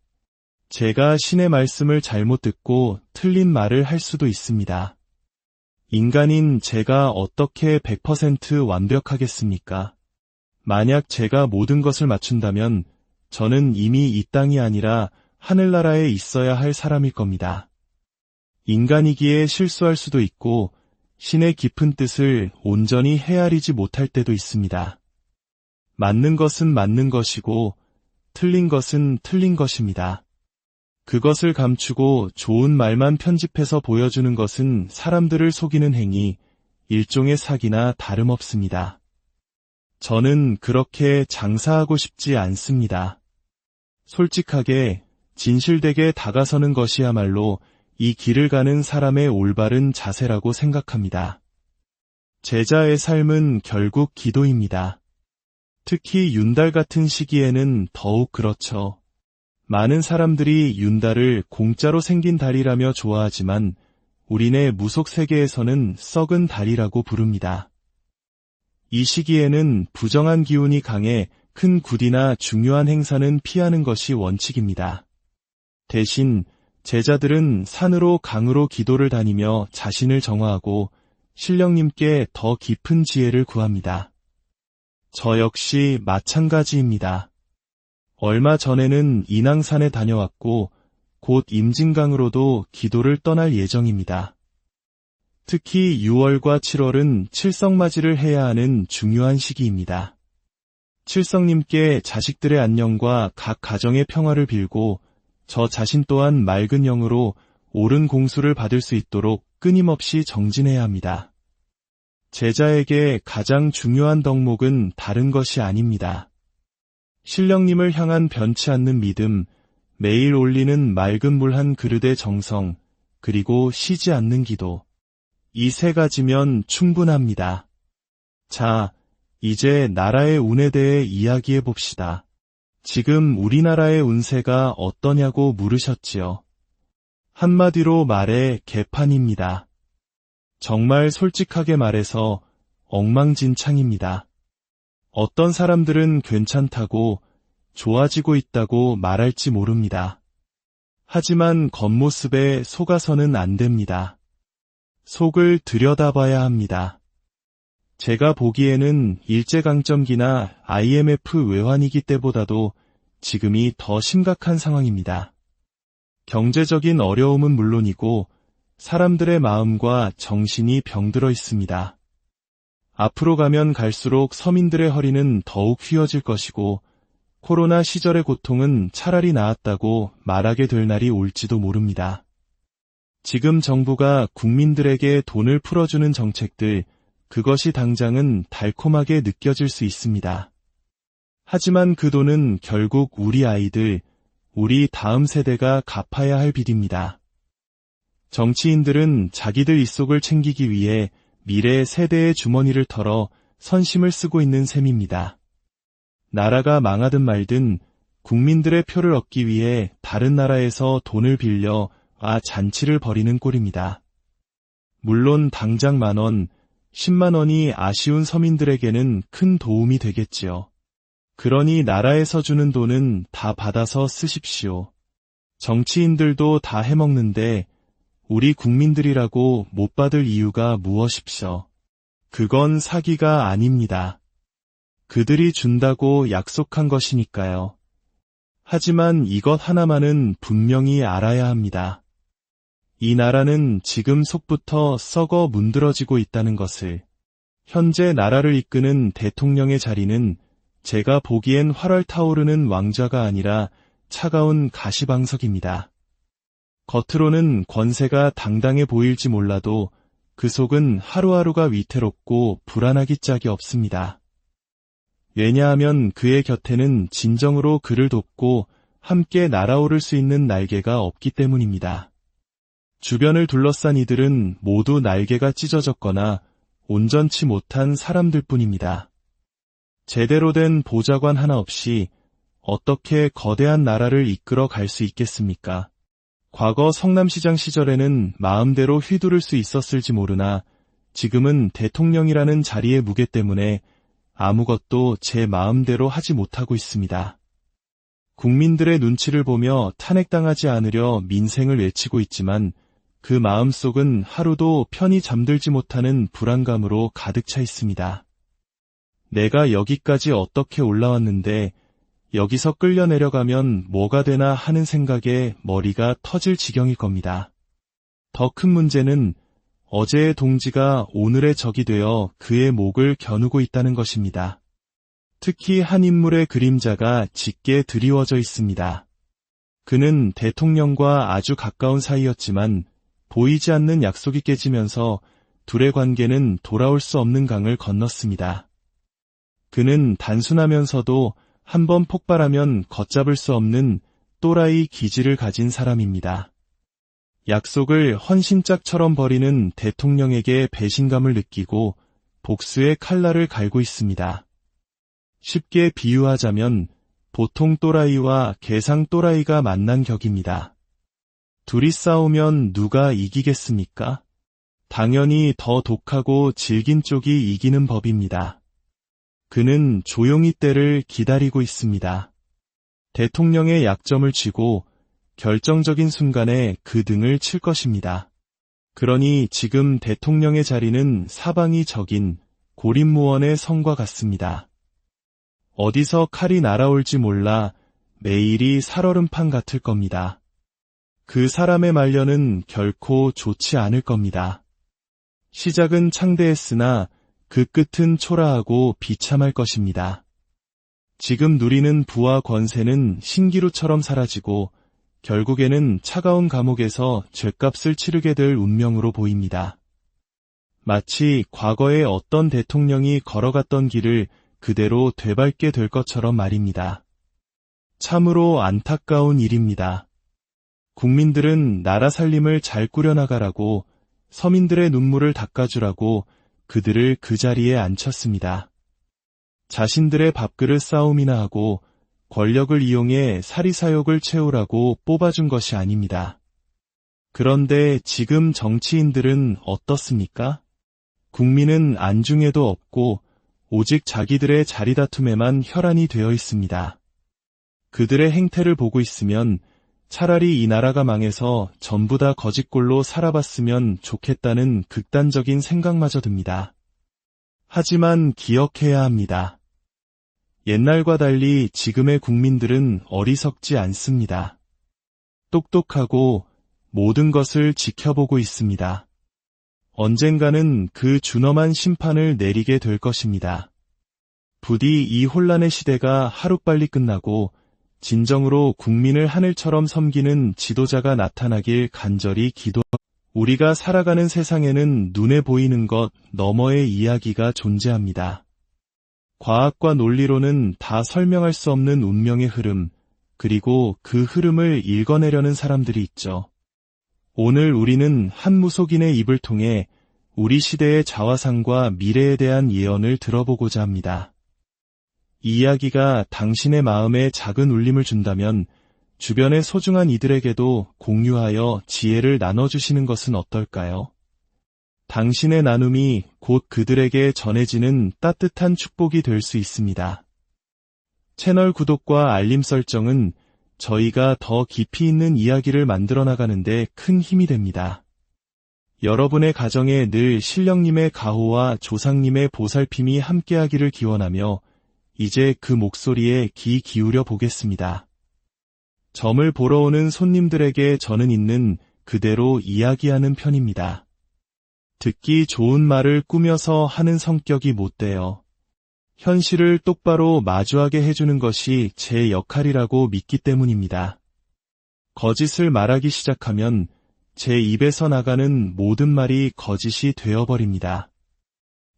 제가 신의 말씀을 잘못 듣고 틀린 말을 할 수도 있습니다. 인간인 제가 어떻게 100% 완벽하겠습니까? 만약 제가 모든 것을 맞춘다면 저는 이미 이 땅이 아니라 하늘나라에 있어야 할 사람일 겁니다. 인간이기에 실수할 수도 있고 신의 깊은 뜻을 온전히 헤아리지 못할 때도 있습니다. 맞는 것은 맞는 것이고 틀린 것은 틀린 것입니다. 그것을 감추고 좋은 말만 편집해서 보여주는 것은 사람들을 속이는 행위, 일종의 사기나 다름없습니다. 저는 그렇게 장사하고 싶지 않습니다. 솔직하게, 진실되게 다가서는 것이야말로 이 길을 가는 사람의 올바른 자세라고 생각합니다. 제자의 삶은 결국 기도입니다. 특히 윤달 같은 시기에는 더욱 그렇죠. 많은 사람들이 윤달을 공짜로 생긴 달이라며 좋아하지만 우리네 무속 세계에서는 썩은 달이라고 부릅니다. 이 시기에는 부정한 기운이 강해 큰 굿이나 중요한 행사는 피하는 것이 원칙입니다. 대신 제자들은 산으로 강으로 기도를 다니며 자신을 정화하고 신령님께 더 깊은 지혜를 구합니다. 저 역시 마찬가지입니다. 얼마 전에는 인왕산에 다녀왔고 곧 임진강으로도 기도를 떠날 예정입니다. 특히 6월과 7월은 칠성맞이를 해야 하는 중요한 시기입니다. 칠성님께 자식들의 안녕과 각 가정의 평화를 빌고 저 자신 또한 맑은 영으로 옳은 공수를 받을 수 있도록 끊임없이 정진해야 합니다. 제자에게 가장 중요한 덕목은 다른 것이 아닙니다. 신령님을 향한 변치 않는 믿음, 매일 올리는 맑은 물 한 그릇의 정성, 그리고 쉬지 않는 기도. 이 세 가지면 충분합니다. 자, 이제 나라의 운에 대해 이야기해 봅시다. 지금 우리나라의 운세가 어떠냐고 물으셨지요. 한마디로 말해 개판입니다. 정말 솔직하게 말해서 엉망진창입니다. 어떤 사람들은 괜찮다고, 좋아지고 있다고 말할지 모릅니다. 하지만 겉모습에 속아서는 안 됩니다. 속을 들여다봐야 합니다. 제가 보기에는 일제강점기나 IMF 외환위기 때보다도 지금이 더 심각한 상황입니다. 경제적인 어려움은 물론이고 사람들의 마음과 정신이 병들어 있습니다. 앞으로 가면 갈수록 서민들의 허리는 더욱 휘어질 것이고 코로나 시절의 고통은 차라리 나았다고 말하게 될 날이 올지도 모릅니다. 지금 정부가 국민들에게 돈을 풀어주는 정책들, 그것이 당장은 달콤하게 느껴질 수 있습니다. 하지만 그 돈은 결국 우리 아이들, 우리 다음 세대가 갚아야 할 빚입니다. 정치인들은 자기들 입속을 챙기기 위해 미래 세대의 주머니를 털어 선심을 쓰고 있는 셈입니다. 나라가 망하든 말든 국민들의 표를 얻기 위해 다른 나라에서 돈을 빌려 잔치를 벌이는 꼴입니다. 물론 당장 10,000원, 10만 원이 아쉬운 서민들에게는 큰 도움이 되겠지요. 그러니 나라에서 주는 돈은 다 받아서 쓰십시오. 정치인들도 다 해먹는데 우리 국민들이라고 못 받을 이유가 무엇입시오. 그건 사기가 아닙니다. 그들이 준다고 약속한 것이니까요. 하지만 이것 하나만은 분명히 알아야 합니다. 이 나라는 지금 속부터 썩어 문드러지고 있다는 것을. 현재 나라를 이끄는 대통령의 자리는 제가 보기엔 활활 타오르는 왕좌가 아니라 차가운 가시방석입니다. 겉으로는 권세가 당당해 보일지 몰라도 그 속은 하루하루가 위태롭고 불안하기 짝이 없습니다. 왜냐하면 그의 곁에는 진정으로 그를 돕고 함께 날아오를 수 있는 날개가 없기 때문입니다. 주변을 둘러싼 이들은 모두 날개가 찢어졌거나 온전치 못한 사람들 뿐입니다. 제대로 된 보좌관 하나 없이 어떻게 거대한 나라를 이끌어 갈 수 있겠습니까? 과거 성남시장 시절에는 마음대로 휘두를 수 있었을지 모르나 지금은 대통령이라는 자리의 무게 때문에 아무것도 제 마음대로 하지 못하고 있습니다. 국민들의 눈치를 보며 탄핵당하지 않으려 민생을 외치고 있지만 그 마음속은 하루도 편히 잠들지 못하는 불안감으로 가득 차 있습니다. 내가 여기까지 어떻게 올라왔는데 여기서 끌려 내려가면 뭐가 되나 하는 생각에 머리가 터질 지경일 겁니다. 더 큰 문제는 어제의 동지가 오늘의 적이 되어 그의 목을 겨누고 있다는 것입니다. 특히 한 인물의 그림자가 짙게 드리워져 있습니다. 그는 대통령과 아주 가까운 사이였지만 보이지 않는 약속이 깨지면서 둘의 관계는 돌아올 수 없는 강을 건넜습니다. 그는 단순하면서도 한번 폭발하면 걷잡을 수 없는 또라이 기질을 가진 사람입니다. 약속을 헌신짝처럼 버리는 대통령에게 배신감을 느끼고 복수의 칼날을 갈고 있습니다. 쉽게 비유하자면 보통 또라이와 개상 또라이가 만난 격입니다. 둘이 싸우면 누가 이기겠습니까? 당연히 더 독하고 질긴 쪽이 이기는 법입니다. 그는 조용히 때를 기다리고 있습니다. 대통령의 약점을 쥐고 결정적인 순간에 그 등을 칠 것입니다. 그러니 지금 대통령의 자리는 사방이 적인 고립무원의 성과 같습니다. 어디서 칼이 날아올지 몰라 매일이 살얼음판 같을 겁니다. 그 사람의 말년은 결코 좋지 않을 겁니다. 시작은 창대했으나 그 끝은 초라하고 비참할 것입니다. 지금 누리는 부와 권세는 신기루처럼 사라지고 결국에는 차가운 감옥에서 죗값을 치르게 될 운명으로 보입니다. 마치 과거에 어떤 대통령이 걸어갔던 길을 그대로 되밟게 될 것처럼 말입니다. 참으로 안타까운 일입니다. 국민들은 나라 살림을 잘 꾸려나가라고 서민들의 눈물을 닦아주라고 그들을 그 자리에 앉혔습니다. 자신들의 밥그릇 싸움이나 하고 권력을 이용해 사리사욕을 채우라고 뽑아준 것이 아닙니다. 그런데 지금 정치인들은 어떻습니까? 국민은 안중에도 없고 오직 자기들의 자리다툼에만 혈안이 되어 있습니다. 그들의 행태를 보고 있으면 차라리 이 나라가 망해서 전부 다 거짓골로 살아봤으면 좋겠다는 극단적인 생각마저 듭니다. 하지만 기억해야 합니다. 옛날과 달리 지금의 국민들은 어리석지 않습니다. 똑똑하고 모든 것을 지켜보고 있습니다. 언젠가는 그 준엄한 심판을 내리게 될 것입니다. 부디 이 혼란의 시대가 하루빨리 끝나고 진정으로 국민을 하늘처럼 섬기는 지도자가 나타나길 간절히 기도합니다. 우리가 살아가는 세상에는 눈에 보이는 것 너머의 이야기가 존재합니다. 과학과 논리로는 다 설명할 수 없는 운명의 흐름, 그리고 그 흐름을 읽어내려는 사람들이 있죠. 오늘 우리는 한 무속인의 입을 통해 우리 시대의 자화상과 미래에 대한 예언을 들어보고자 합니다. 이 이야기가 당신의 마음에 작은 울림을 준다면 주변의 소중한 이들에게도 공유하여 지혜를 나눠주시는 것은 어떨까요? 당신의 나눔이 곧 그들에게 전해지는 따뜻한 축복이 될 수 있습니다. 채널 구독과 알림 설정은 저희가 더 깊이 있는 이야기를 만들어 나가는데 큰 힘이 됩니다. 여러분의 가정에 늘 신령님의 가호와 조상님의 보살핌이 함께하기를 기원하며 이제 그 목소리에 귀 기울여 보겠습니다. 점을 보러 오는 손님들에게 저는 있는 그대로 이야기하는 편입니다. 듣기 좋은 말을 꾸며서 하는 성격이 못돼요. 현실을 똑바로 마주하게 해주는 것이 제 역할이라고 믿기 때문입니다. 거짓을 말하기 시작하면 제 입에서 나가는 모든 말이 거짓이 되어버립니다.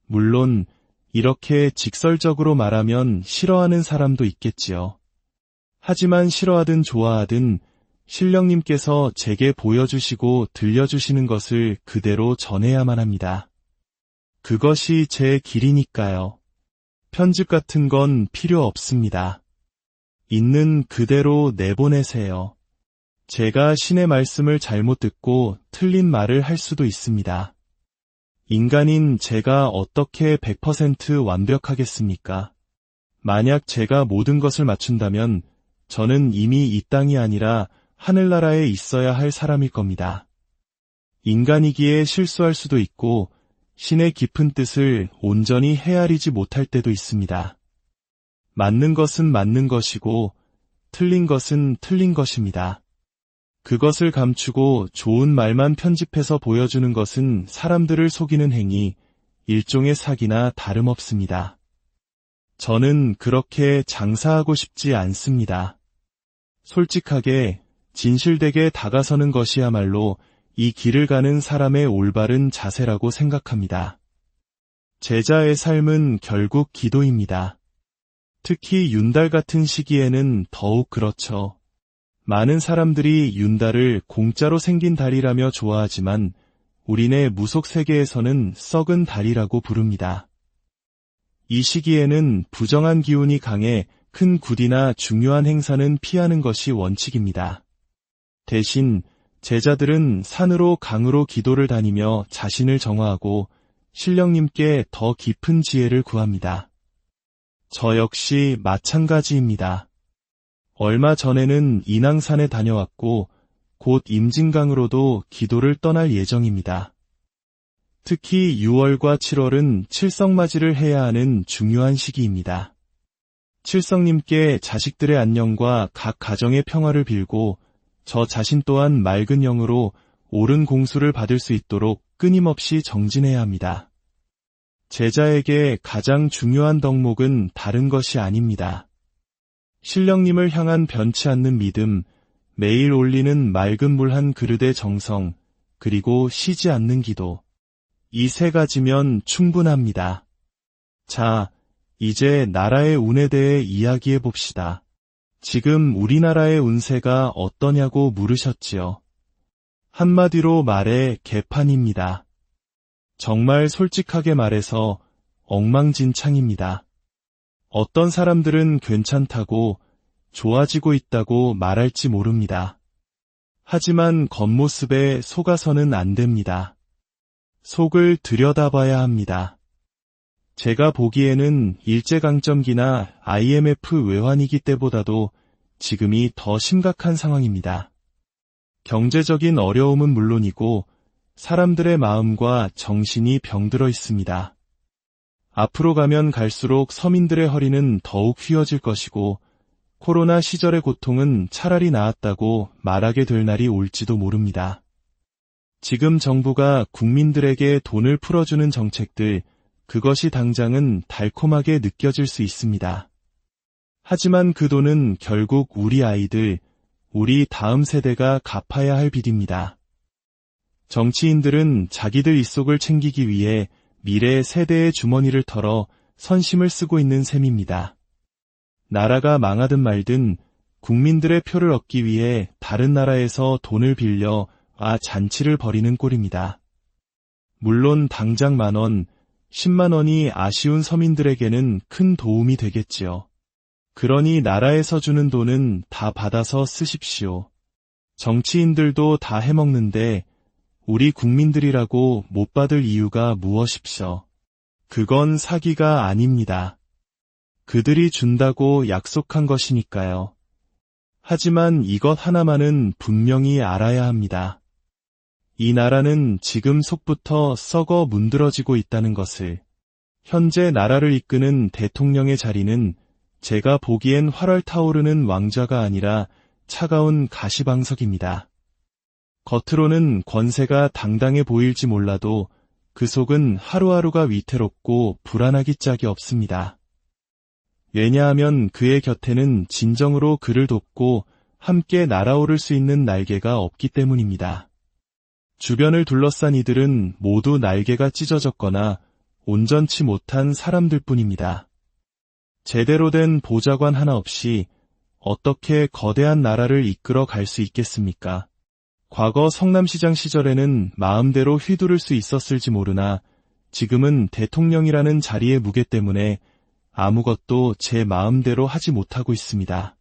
물론 이렇게 직설적으로 말하면 싫어하는 사람도 있겠지요. 하지만 싫어하든 좋아하든 신령님께서 제게 보여주시고 들려주시는 것을 그대로 전해야만 합니다. 그것이 제 길이니까요. 편집 같은 건 필요 없습니다. 있는 그대로 내보내세요. 제가 신의 말씀을 잘못 듣고 틀린 말을 할 수도 있습니다. 인간인 제가 어떻게 100% 완벽하겠습니까? 만약 제가 모든 것을 맞춘다면 저는 이미 이 땅이 아니라 하늘나라에 있어야 할 사람일 겁니다. 인간이기에 실수할 수도 있고 신의 깊은 뜻을 온전히 헤아리지 못할 때도 있습니다. 맞는 것은 맞는 것이고 틀린 것은 틀린 것입니다. 그것을 감추고 좋은 말만 편집해서 보여주는 것은 사람들을 속이는 행위, 일종의 사기나 다름없습니다. 저는 그렇게 장사하고 싶지 않습니다. 솔직하게 진실되게 다가서는 것이야말로 이 길을 가는 사람의 올바른 자세라고 생각합니다. 제자의 삶은 결국 기도입니다. 특히 윤달 같은 시기에는 더욱 그렇죠. 많은 사람들이 윤달을 공짜로 생긴 달이라며 좋아하지만 우리네 무속 세계에서는 썩은 달이라고 부릅니다. 이 시기에는 부정한 기운이 강해 큰 굿이나 중요한 행사는 피하는 것이 원칙입니다. 대신 제자들은 산으로 강으로 기도를 다니며 자신을 정화하고 신령님께 더 깊은 지혜를 구합니다. 저 역시 마찬가지입니다. 얼마 전에는 인왕산에 다녀왔고 곧 임진강으로도 기도를 떠날 예정입니다. 특히 6월과 7월은 칠성맞이를 해야 하는 중요한 시기입니다. 칠성님께 자식들의 안녕과 각 가정의 평화를 빌고 저 자신 또한 맑은 영으로 옳은 공수를 받을 수 있도록 끊임없이 정진해야 합니다. 제자에게 가장 중요한 덕목은 다른 것이 아닙니다. 신령님을 향한 변치 않는 믿음, 매일 올리는 맑은 물 한 그릇의 정성, 그리고 쉬지 않는 기도. 이 세 가지면 충분합니다. 자, 이제 나라의 운에 대해 이야기해 봅시다. 지금 우리나라의 운세가 어떠냐고 물으셨지요. 한마디로 말해 개판입니다. 정말 솔직하게 말해서 엉망진창입니다. 어떤 사람들은 괜찮다고 좋아지고 있다고 말할지 모릅니다. 하지만 겉모습에 속아서는 안 됩니다. 속을 들여다봐야 합니다. 제가 보기에는 일제강점기나 IMF 외환위기 때보다도 지금이 더 심각한 상황입니다. 경제적인 어려움은 물론이고 사람들의 마음과 정신이 병들어 있습니다. 앞으로 가면 갈수록 서민들의 허리는 더욱 휘어질 것이고 코로나 시절의 고통은 차라리 나았다고 말하게 될 날이 올지도 모릅니다. 지금 정부가 국민들에게 돈을 풀어주는 정책들, 그것이 당장은 달콤하게 느껴질 수 있습니다. 하지만 그 돈은 결국 우리 아이들, 우리 다음 세대가 갚아야 할 빚입니다. 정치인들은 자기들 입속을 챙기기 위해 미래 세대의 주머니를 털어 선심을 쓰고 있는 셈입니다. 나라가 망하든 말든 국민들의 표를 얻기 위해 다른 나라에서 돈을 빌려 잔치를 벌이는 꼴입니다. 물론 당장 10,000원, 10만 원이 아쉬운 서민들에게는 큰 도움이 되겠지요. 그러니 나라에서 주는 돈은 다 받아서 쓰십시오. 정치인들도 다 해먹는데 우리 국민들이라고 못 받을 이유가 무엇입시오. 그건 사기가 아닙니다. 그들이 준다고 약속한 것이니까요. 하지만 이것 하나만은 분명히 알아야 합니다. 이 나라는 지금 속부터 썩어 문드러지고 있다는 것을. 현재 나라를 이끄는 대통령의 자리는 제가 보기엔 활활 타오르는 왕좌가 아니라 차가운 가시방석입니다. 겉으로는 권세가 당당해 보일지 몰라도 그 속은 하루하루가 위태롭고 불안하기 짝이 없습니다. 왜냐하면 그의 곁에는 진정으로 그를 돕고 함께 날아오를 수 있는 날개가 없기 때문입니다. 주변을 둘러싼 이들은 모두 날개가 찢어졌거나 온전치 못한 사람들 뿐입니다. 제대로 된 보좌관 하나 없이 어떻게 거대한 나라를 이끌어 갈 수 있겠습니까? 과거 성남시장 시절에는 마음대로 휘두를 수 있었을지 모르나 지금은 대통령이라는 자리의 무게 때문에 아무것도 제 마음대로 하지 못하고 있습니다.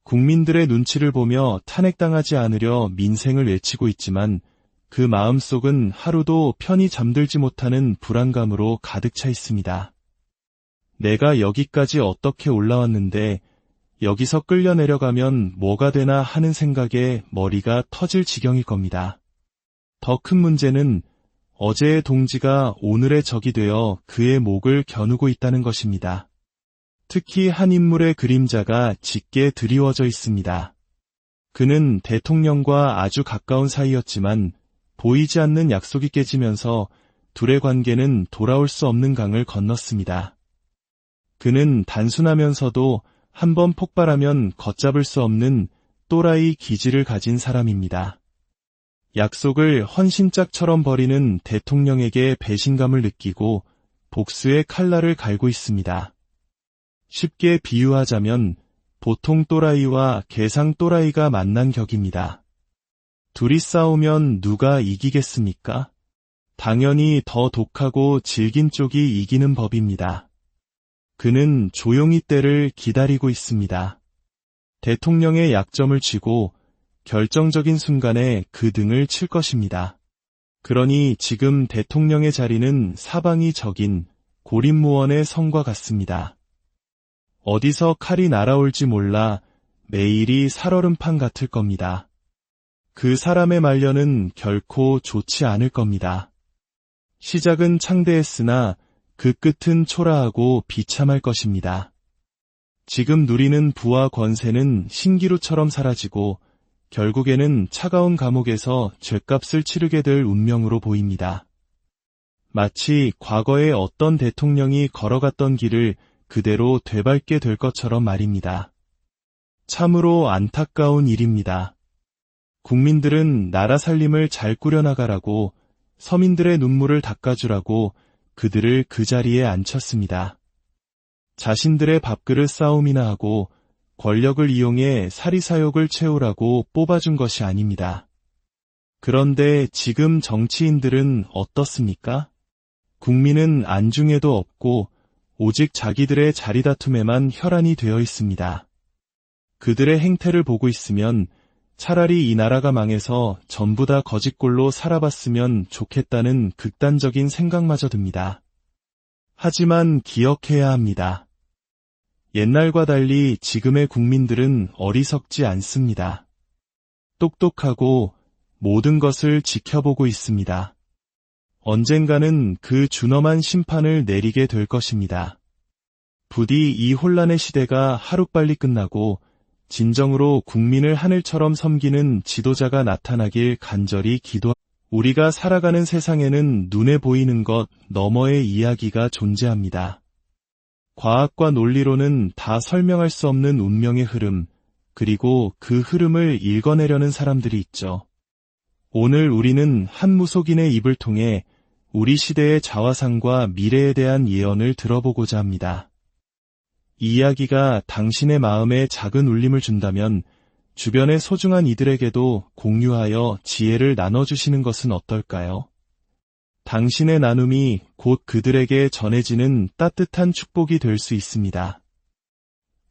국민들의 눈치를 보며 탄핵당하지 않으려 민생을 외치고 있지만 그 마음속은 하루도 편히 잠들지 못하는 불안감으로 가득 차 있습니다. 내가 여기까지 어떻게 올라왔는데 여기서 끌려 내려가면 뭐가 되나 하는 생각에 머리가 터질 지경일 겁니다. 더 큰 문제는 어제의 동지가 오늘의 적이 되어 그의 목을 겨누고 있다는 것입니다. 특히 한 인물의 그림자가 짙게 드리워져 있습니다. 그는 대통령과 아주 가까운 사이였지만 보이지 않는 약속이 깨지면서 둘의 관계는 돌아올 수 없는 강을 건넜습니다. 그는 단순하면서도 한번 폭발하면 걷잡을 수 없는 또라이 기질을 가진 사람입니다. 약속을 헌신짝처럼 버리는 대통령에게 배신감을 느끼고 복수의 칼날을 갈고 있습니다. 쉽게 비유하자면 보통 또라이와 개상 또라이가 만난 격입니다. 둘이 싸우면 누가 이기겠습니까? 당연히 더 독하고 질긴 쪽이 이기는 법입니다. 그는 조용히 때를 기다리고 있습니다. 대통령의 약점을 쥐고 결정적인 순간에 그 등을 칠 것입니다. 그러니 지금 대통령의 자리는 사방이 적인 고립무원의 성과 같습니다. 어디서 칼이 날아올지 몰라 매일이 살얼음판 같을 겁니다. 그 사람의 말년은 결코 좋지 않을 겁니다. 시작은 창대했으나 그 끝은 초라하고 비참할 것입니다. 지금 누리는 부와 권세는 신기루처럼 사라지고 결국에는 차가운 감옥에서 죗값을 치르게 될 운명으로 보입니다. 마치 과거의 어떤 대통령이 걸어갔던 길을 그대로 되밟게 될 것처럼 말입니다. 참으로 안타까운 일입니다. 국민들은 나라 살림을 잘 꾸려나가라고 서민들의 눈물을 닦아주라고 그들을 그 자리에 앉혔습니다. 자신들의 밥그릇 싸움이나 하고 권력을 이용해 사리사욕을 채우라고 뽑아준 것이 아닙니다. 그런데 지금 정치인들은 어떻습니까? 국민은 안중에도 없고 오직 자기들의 자리다툼에만 혈안이 되어 있습니다. 그들의 행태를 보고 있으면 차라리 이 나라가 망해서 전부 다 거짓골로 살아봤으면 좋겠다는 극단적인 생각마저 듭니다. 하지만 기억해야 합니다. 옛날과 달리 지금의 국민들은 어리석지 않습니다. 똑똑하고 모든 것을 지켜보고 있습니다. 언젠가는 그 준엄한 심판을 내리게 될 것입니다. 부디 이 혼란의 시대가 하루빨리 끝나고 진정으로 국민을 하늘처럼 섬기는 지도자가 나타나길 간절히 기도합니다. 우리가 살아가는 세상에는 눈에 보이는 것 너머의 이야기가 존재합니다. 과학과 논리로는 다 설명할 수 없는 운명의 흐름, 그리고 그 흐름을 읽어내려는 사람들이 있죠. 오늘 우리는 한 무속인의 입을 통해 우리 시대의 자화상과 미래에 대한 예언을 들어보고자 합니다. 이 이야기가 당신의 마음에 작은 울림을 준다면 주변의 소중한 이들에게도 공유하여 지혜를 나눠주시는 것은 어떨까요? 당신의 나눔이 곧 그들에게 전해지는 따뜻한 축복이 될 수 있습니다.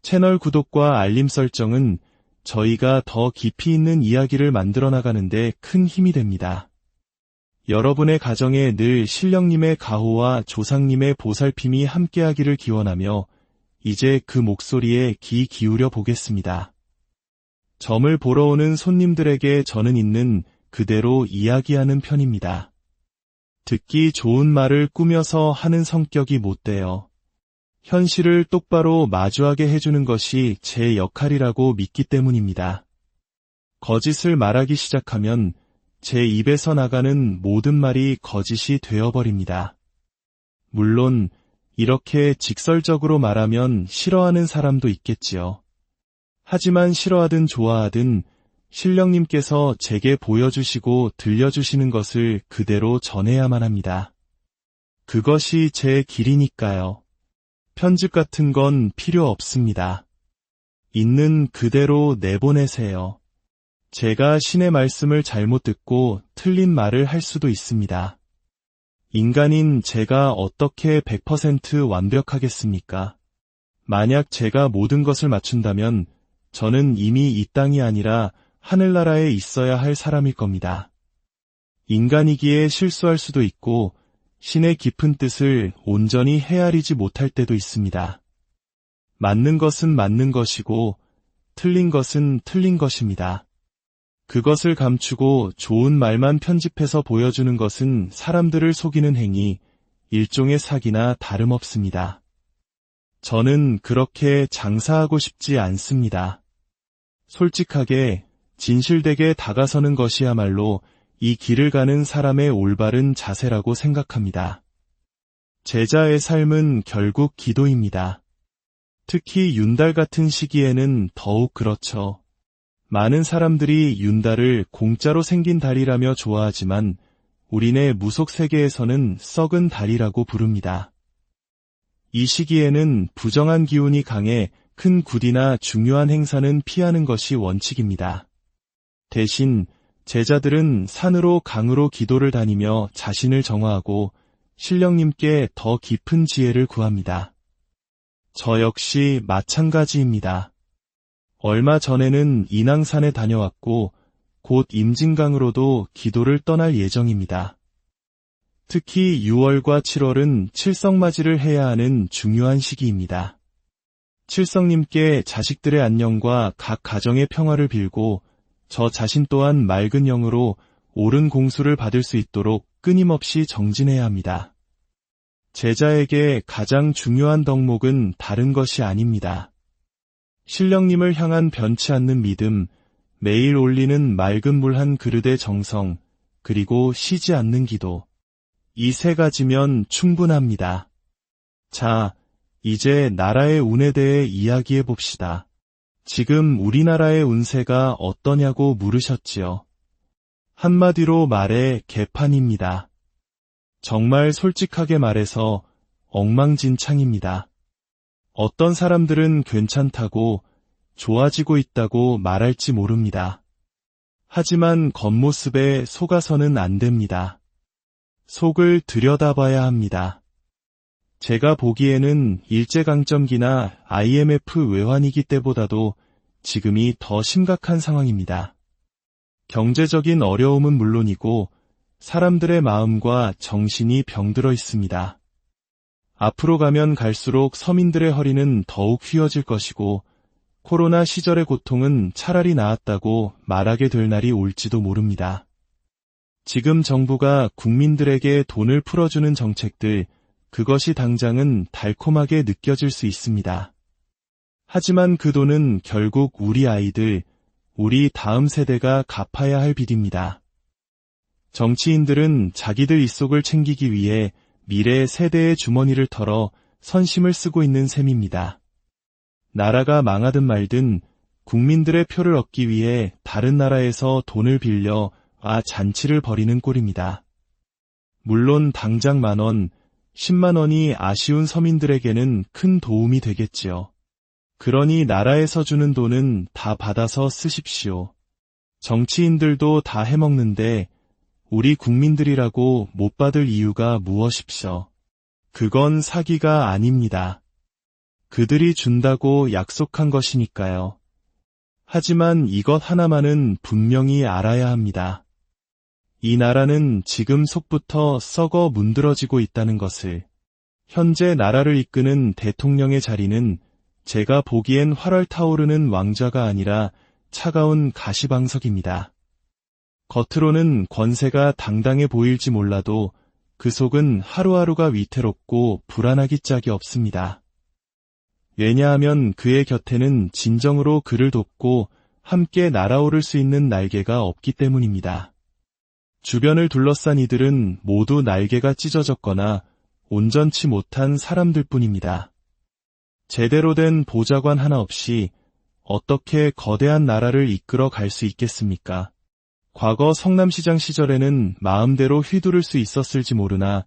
채널 구독과 알림 설정은 저희가 더 깊이 있는 이야기를 만들어 나가는데 큰 힘이 됩니다. 여러분의 가정에 늘 신령님의 가호와 조상님의 보살핌이 함께하기를 기원하며 이제 그 목소리에 귀 기울여 보겠습니다. 점을 보러 오는 손님들에게 저는 있는 그대로 이야기하는 편입니다. 듣기 좋은 말을 꾸며서 하는 성격이 못 돼요. 현실을 똑바로 마주하게 해주는 것이 제 역할이라고 믿기 때문입니다. 거짓을 말하기 시작하면 제 입에서 나가는 모든 말이 거짓이 되어버립니다. 물론 이렇게 직설적으로 말하면 싫어하는 사람도 있겠지요. 하지만 싫어하든 좋아하든 신령님께서 제게 보여주시고 들려주시는 것을 그대로 전해야만 합니다. 그것이 제 길이니까요. 편집 같은 건 필요 없습니다. 있는 그대로 내보내세요. 제가 신의 말씀을 잘못 듣고 틀린 말을 할 수도 있습니다. 인간인 제가 어떻게 100% 완벽하겠습니까? 만약 제가 모든 것을 맞춘다면 저는 이미 이 땅이 아니라 하늘나라에 있어야 할 사람일 겁니다. 인간이기에 실수할 수도 있고 신의 깊은 뜻을 온전히 헤아리지 못할 때도 있습니다. 맞는 것은 맞는 것이고 틀린 것은 틀린 것입니다. 그것을 감추고 좋은 말만 편집해서 보여주는 것은 사람들을 속이는 행위, 일종의 사기나 다름없습니다. 저는 그렇게 장사하고 싶지 않습니다. 솔직하게 진실되게 다가서는 것이야말로 이 길을 가는 사람의 올바른 자세라고 생각합니다. 제자의 삶은 결국 기도입니다. 특히 윤달 같은 시기에는 더욱 그렇죠. 많은 사람들이 윤달을 공짜로 생긴 달이라며 좋아하지만 우리네 무속 세계에서는 썩은 달이라고 부릅니다. 이 시기에는 부정한 기운이 강해 큰 굿이나 중요한 행사는 피하는 것이 원칙입니다. 대신 제자들은 산으로 강으로 기도를 다니며 자신을 정화하고 신령님께 더 깊은 지혜를 구합니다. 저 역시 마찬가지입니다. 얼마 전에는 인왕산에 다녀왔고 곧 임진강으로도 기도를 떠날 예정입니다. 특히 6월과 7월은 칠성맞이를 해야 하는 중요한 시기입니다. 칠성님께 자식들의 안녕과 각 가정의 평화를 빌고 저 자신 또한 맑은 영으로 옳은 공수를 받을 수 있도록 끊임없이 정진해야 합니다. 제자에게 가장 중요한 덕목은 다른 것이 아닙니다. 신령님을 향한 변치 않는 믿음, 매일 올리는 맑은 물 한 그릇의 정성, 그리고 쉬지 않는 기도. 이 세 가지면 충분합니다. 자, 이제 나라의 운에 대해 이야기해 봅시다. 지금 우리나라의 운세가 어떠냐고 물으셨지요. 한마디로 말해 개판입니다. 정말 솔직하게 말해서 엉망진창입니다. 어떤 사람들은 괜찮다고 좋아지고 있다고 말할지 모릅니다. 하지만 겉모습에 속아서는 안 됩니다. 속을 들여다봐야 합니다. 제가 보기에는 일제강점기나 IMF 외환위기 때보다도 지금이 더 심각한 상황입니다. 경제적인 어려움은 물론이고 사람들의 마음과 정신이 병들어 있습니다. 앞으로 가면 갈수록 서민들의 허리는 더욱 휘어질 것이고 코로나 시절의 고통은 차라리 나았다고 말하게 될 날이 올지도 모릅니다. 지금 정부가 국민들에게 돈을 풀어주는 정책들, 그것이 당장은 달콤하게 느껴질 수 있습니다. 하지만 그 돈은 결국 우리 아이들, 우리 다음 세대가 갚아야 할 빚입니다. 정치인들은 자기들 입속을 챙기기 위해 미래 세대의 주머니를 털어 선심을 쓰고 있는 셈입니다. 나라가 망하든 말든 국민들의 표를 얻기 위해 다른 나라에서 돈을 빌려 잔치를 벌이는 꼴입니다. 물론 당장 10,000원, 100,000원이 아쉬운 서민들에게는 큰 도움이 되겠지요. 그러니 나라에서 주는 돈은 다 받아서 쓰십시오. 정치인들도 다 해먹는데 우리 국민들이라고 못 받을 이유가 무엇입시오? 그건 사기가 아닙니다. 그들이 준다고 약속한 것이니까요. 하지만 이것 하나만은 분명히 알아야 합니다. 이 나라는 지금 속부터 썩어 문드러지고 있다는 것을. 현재 나라를 이끄는 대통령의 자리는 제가 보기엔 활활 타오르는 왕좌가 아니라 차가운 가시방석입니다. 겉으로는 권세가 당당해 보일지 몰라도 그 속은 하루하루가 위태롭고 불안하기 짝이 없습니다. 왜냐하면 그의 곁에는 진정으로 그를 돕고 함께 날아오를 수 있는 날개가 없기 때문입니다. 주변을 둘러싼 이들은 모두 날개가 찢어졌거나 온전치 못한 사람들 뿐입니다. 제대로 된 보좌관 하나 없이 어떻게 거대한 나라를 이끌어 갈 수 있겠습니까? 과거 성남시장 시절에는 마음대로 휘두를 수 있었을지 모르나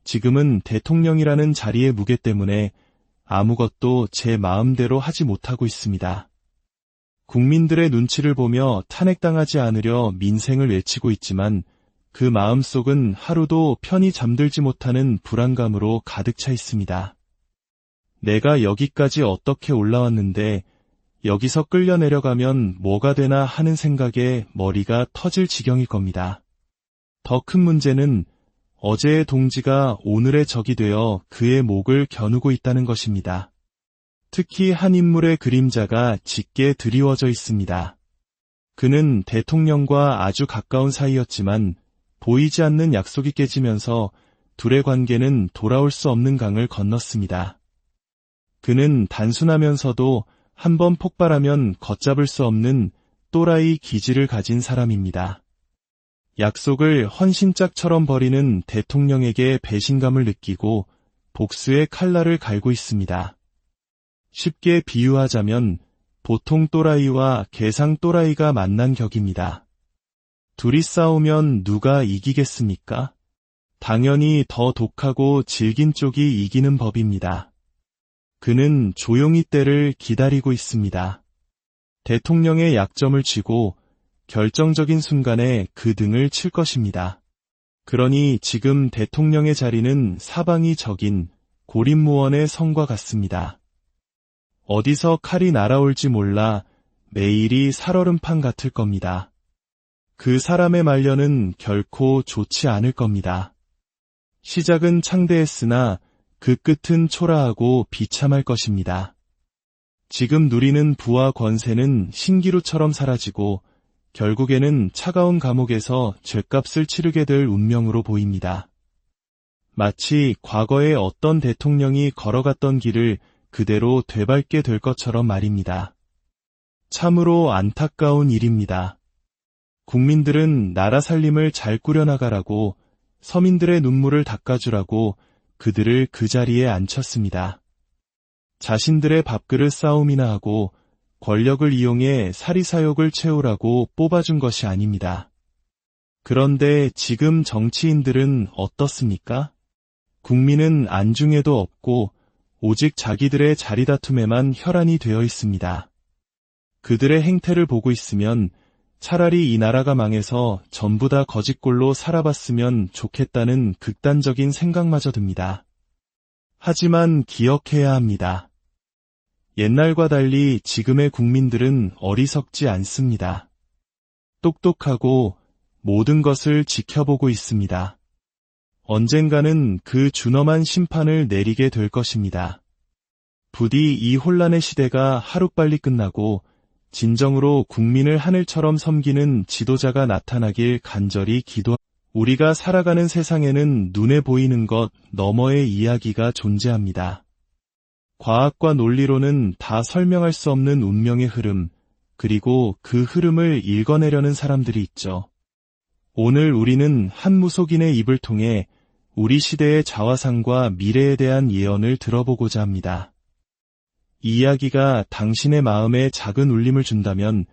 지금은 대통령이라는 자리의 무게 때문에 아무것도 제 마음대로 하지 못하고 있습니다. 국민들의 눈치를 보며 탄핵당하지 않으려 민생을 외치고 있지만 그 마음속은 하루도 편히 잠들지 못하는 불안감으로 가득 차 있습니다. 내가 여기까지 어떻게 올라왔는데 여기서 끌려 내려가면 뭐가 되나 하는 생각에 머리가 터질 지경일 겁니다. 더 큰 문제는 어제의 동지가 오늘의 적이 되어 그의 목을 겨누고 있다는 것입니다. 특히 한 인물의 그림자가 짙게 드리워져 있습니다. 그는 대통령과 아주 가까운 사이였지만 보이지 않는 약속이 깨지면서 둘의 관계는 돌아올 수 없는 강을 건넜습니다. 그는 단순하면서도 한번 폭발하면 걷잡을 수 없는 또라이 기질을 가진 사람입니다. 약속을 헌신짝처럼 버리는 대통령에게 배신감을 느끼고 복수의 칼날을 갈고 있습니다. 쉽게 비유하자면 보통 또라이와 개상 또라이가 만난 격입니다. 둘이 싸우면 누가 이기겠습니까? 당연히 더 독하고 질긴 쪽이 이기는 법입니다. 그는 조용히 때를 기다리고 있습니다. 대통령의 약점을 쥐고 결정적인 순간에 그 등을 칠 것입니다. 그러니 지금 대통령의 자리는 사방이 적인 고립무원의 성과 같습니다. 어디서 칼이 날아올지 몰라 매일이 살얼음판 같을 겁니다. 그 사람의 말년은 결코 좋지 않을 겁니다. 시작은 창대했으나 그 끝은 초라하고 비참할 것입니다. 지금 누리는 부와 권세는 신기루처럼 사라지고 결국에는 차가운 감옥에서 죗값을 치르게 될 운명으로 보입니다. 마치 과거에 어떤 대통령이 걸어갔던 길을 그대로 되밟게 될 것처럼 말입니다. 참으로 안타까운 일입니다. 국민들은 나라 살림을 잘 꾸려나가라고 서민들의 눈물을 닦아주라고 그들을 그 자리에 앉혔습니다. 자신들의 밥그릇 싸움이나 하고 권력을 이용해 사리사욕을 채우라고 뽑아준 것이 아닙니다. 그런데 지금 정치인들은 어떻습니까? 국민은 안중에도 없고 오직 자기들의 자리다툼에만 혈안이 되어 있습니다. 그들의 행태를 보고 있으면 차라리 이 나라가 망해서 전부 다 거짓골로 살아봤으면 좋겠다는 극단적인 생각마저 듭니다. 하지만 기억해야 합니다. 옛날과 달리 지금의 국민들은 어리석지 않습니다. 똑똑하고 모든 것을 지켜보고 있습니다. 언젠가는 그 준엄한 심판을 내리게 될 것입니다. 부디 이 혼란의 시대가 하루빨리 끝나고 진정으로 국민을 하늘처럼 섬기는 지도자가 나타나길 간절히 기도합니다. 우리가 살아가는 세상에는 눈에 보이는 것 너머의 이야기가 존재합니다. 과학과 논리로는 다 설명할 수 없는 운명의 흐름, 그리고 그 흐름을 읽어내려는 사람들이 있죠. 오늘 우리는 한 무속인의 입을 통해 우리 시대의 자화상과 미래에 대한 예언을 들어보고자 합니다. 이 이야기가 당신의 마음에 작은 울림을 준다면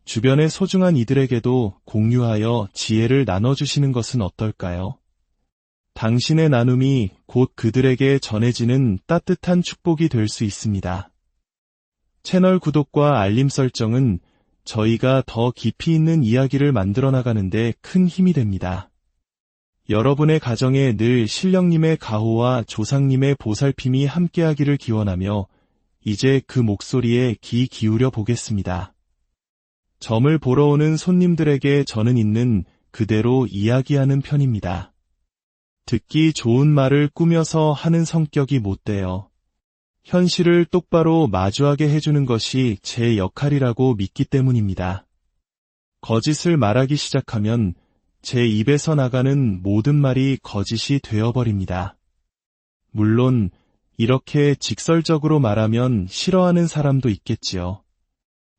주변의 소중한 이들에게도 공유하여 지혜를 나눠주시는 것은 어떨까요? 당신의 나눔이 곧 그들에게 전해지는 따뜻한 축복이 될 수 있습니다. 채널 구독과 알림 설정은 저희가 더 깊이 있는 이야기를 만들어 나가는데 큰 힘이 됩니다. 여러분의 가정에 늘 신령님의 가호와 조상님의 보살핌이 함께하기를 기원하며 이제 그 목소리에 귀 기울여 보겠습니다. 점을 보러 오는 손님들에게 저는 있는 그대로 이야기하는 편입니다. 듣기 좋은 말을 꾸며서 하는 성격이 못돼요. 현실을 똑바로 마주하게 해주는 것이 제 역할이라고 믿기 때문입니다. 거짓을 말하기 시작하면 제 입에서 나가는 모든 말이 거짓이 되어버립니다. 물론 이렇게 직설적으로 말하면 싫어하는 사람도 있겠지요.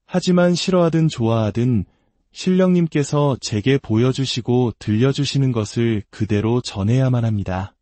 하지만 싫어하든 좋아하든 신령님께서 제게 보여주시고 들려주시는 것을 그대로 전해야만 합니다.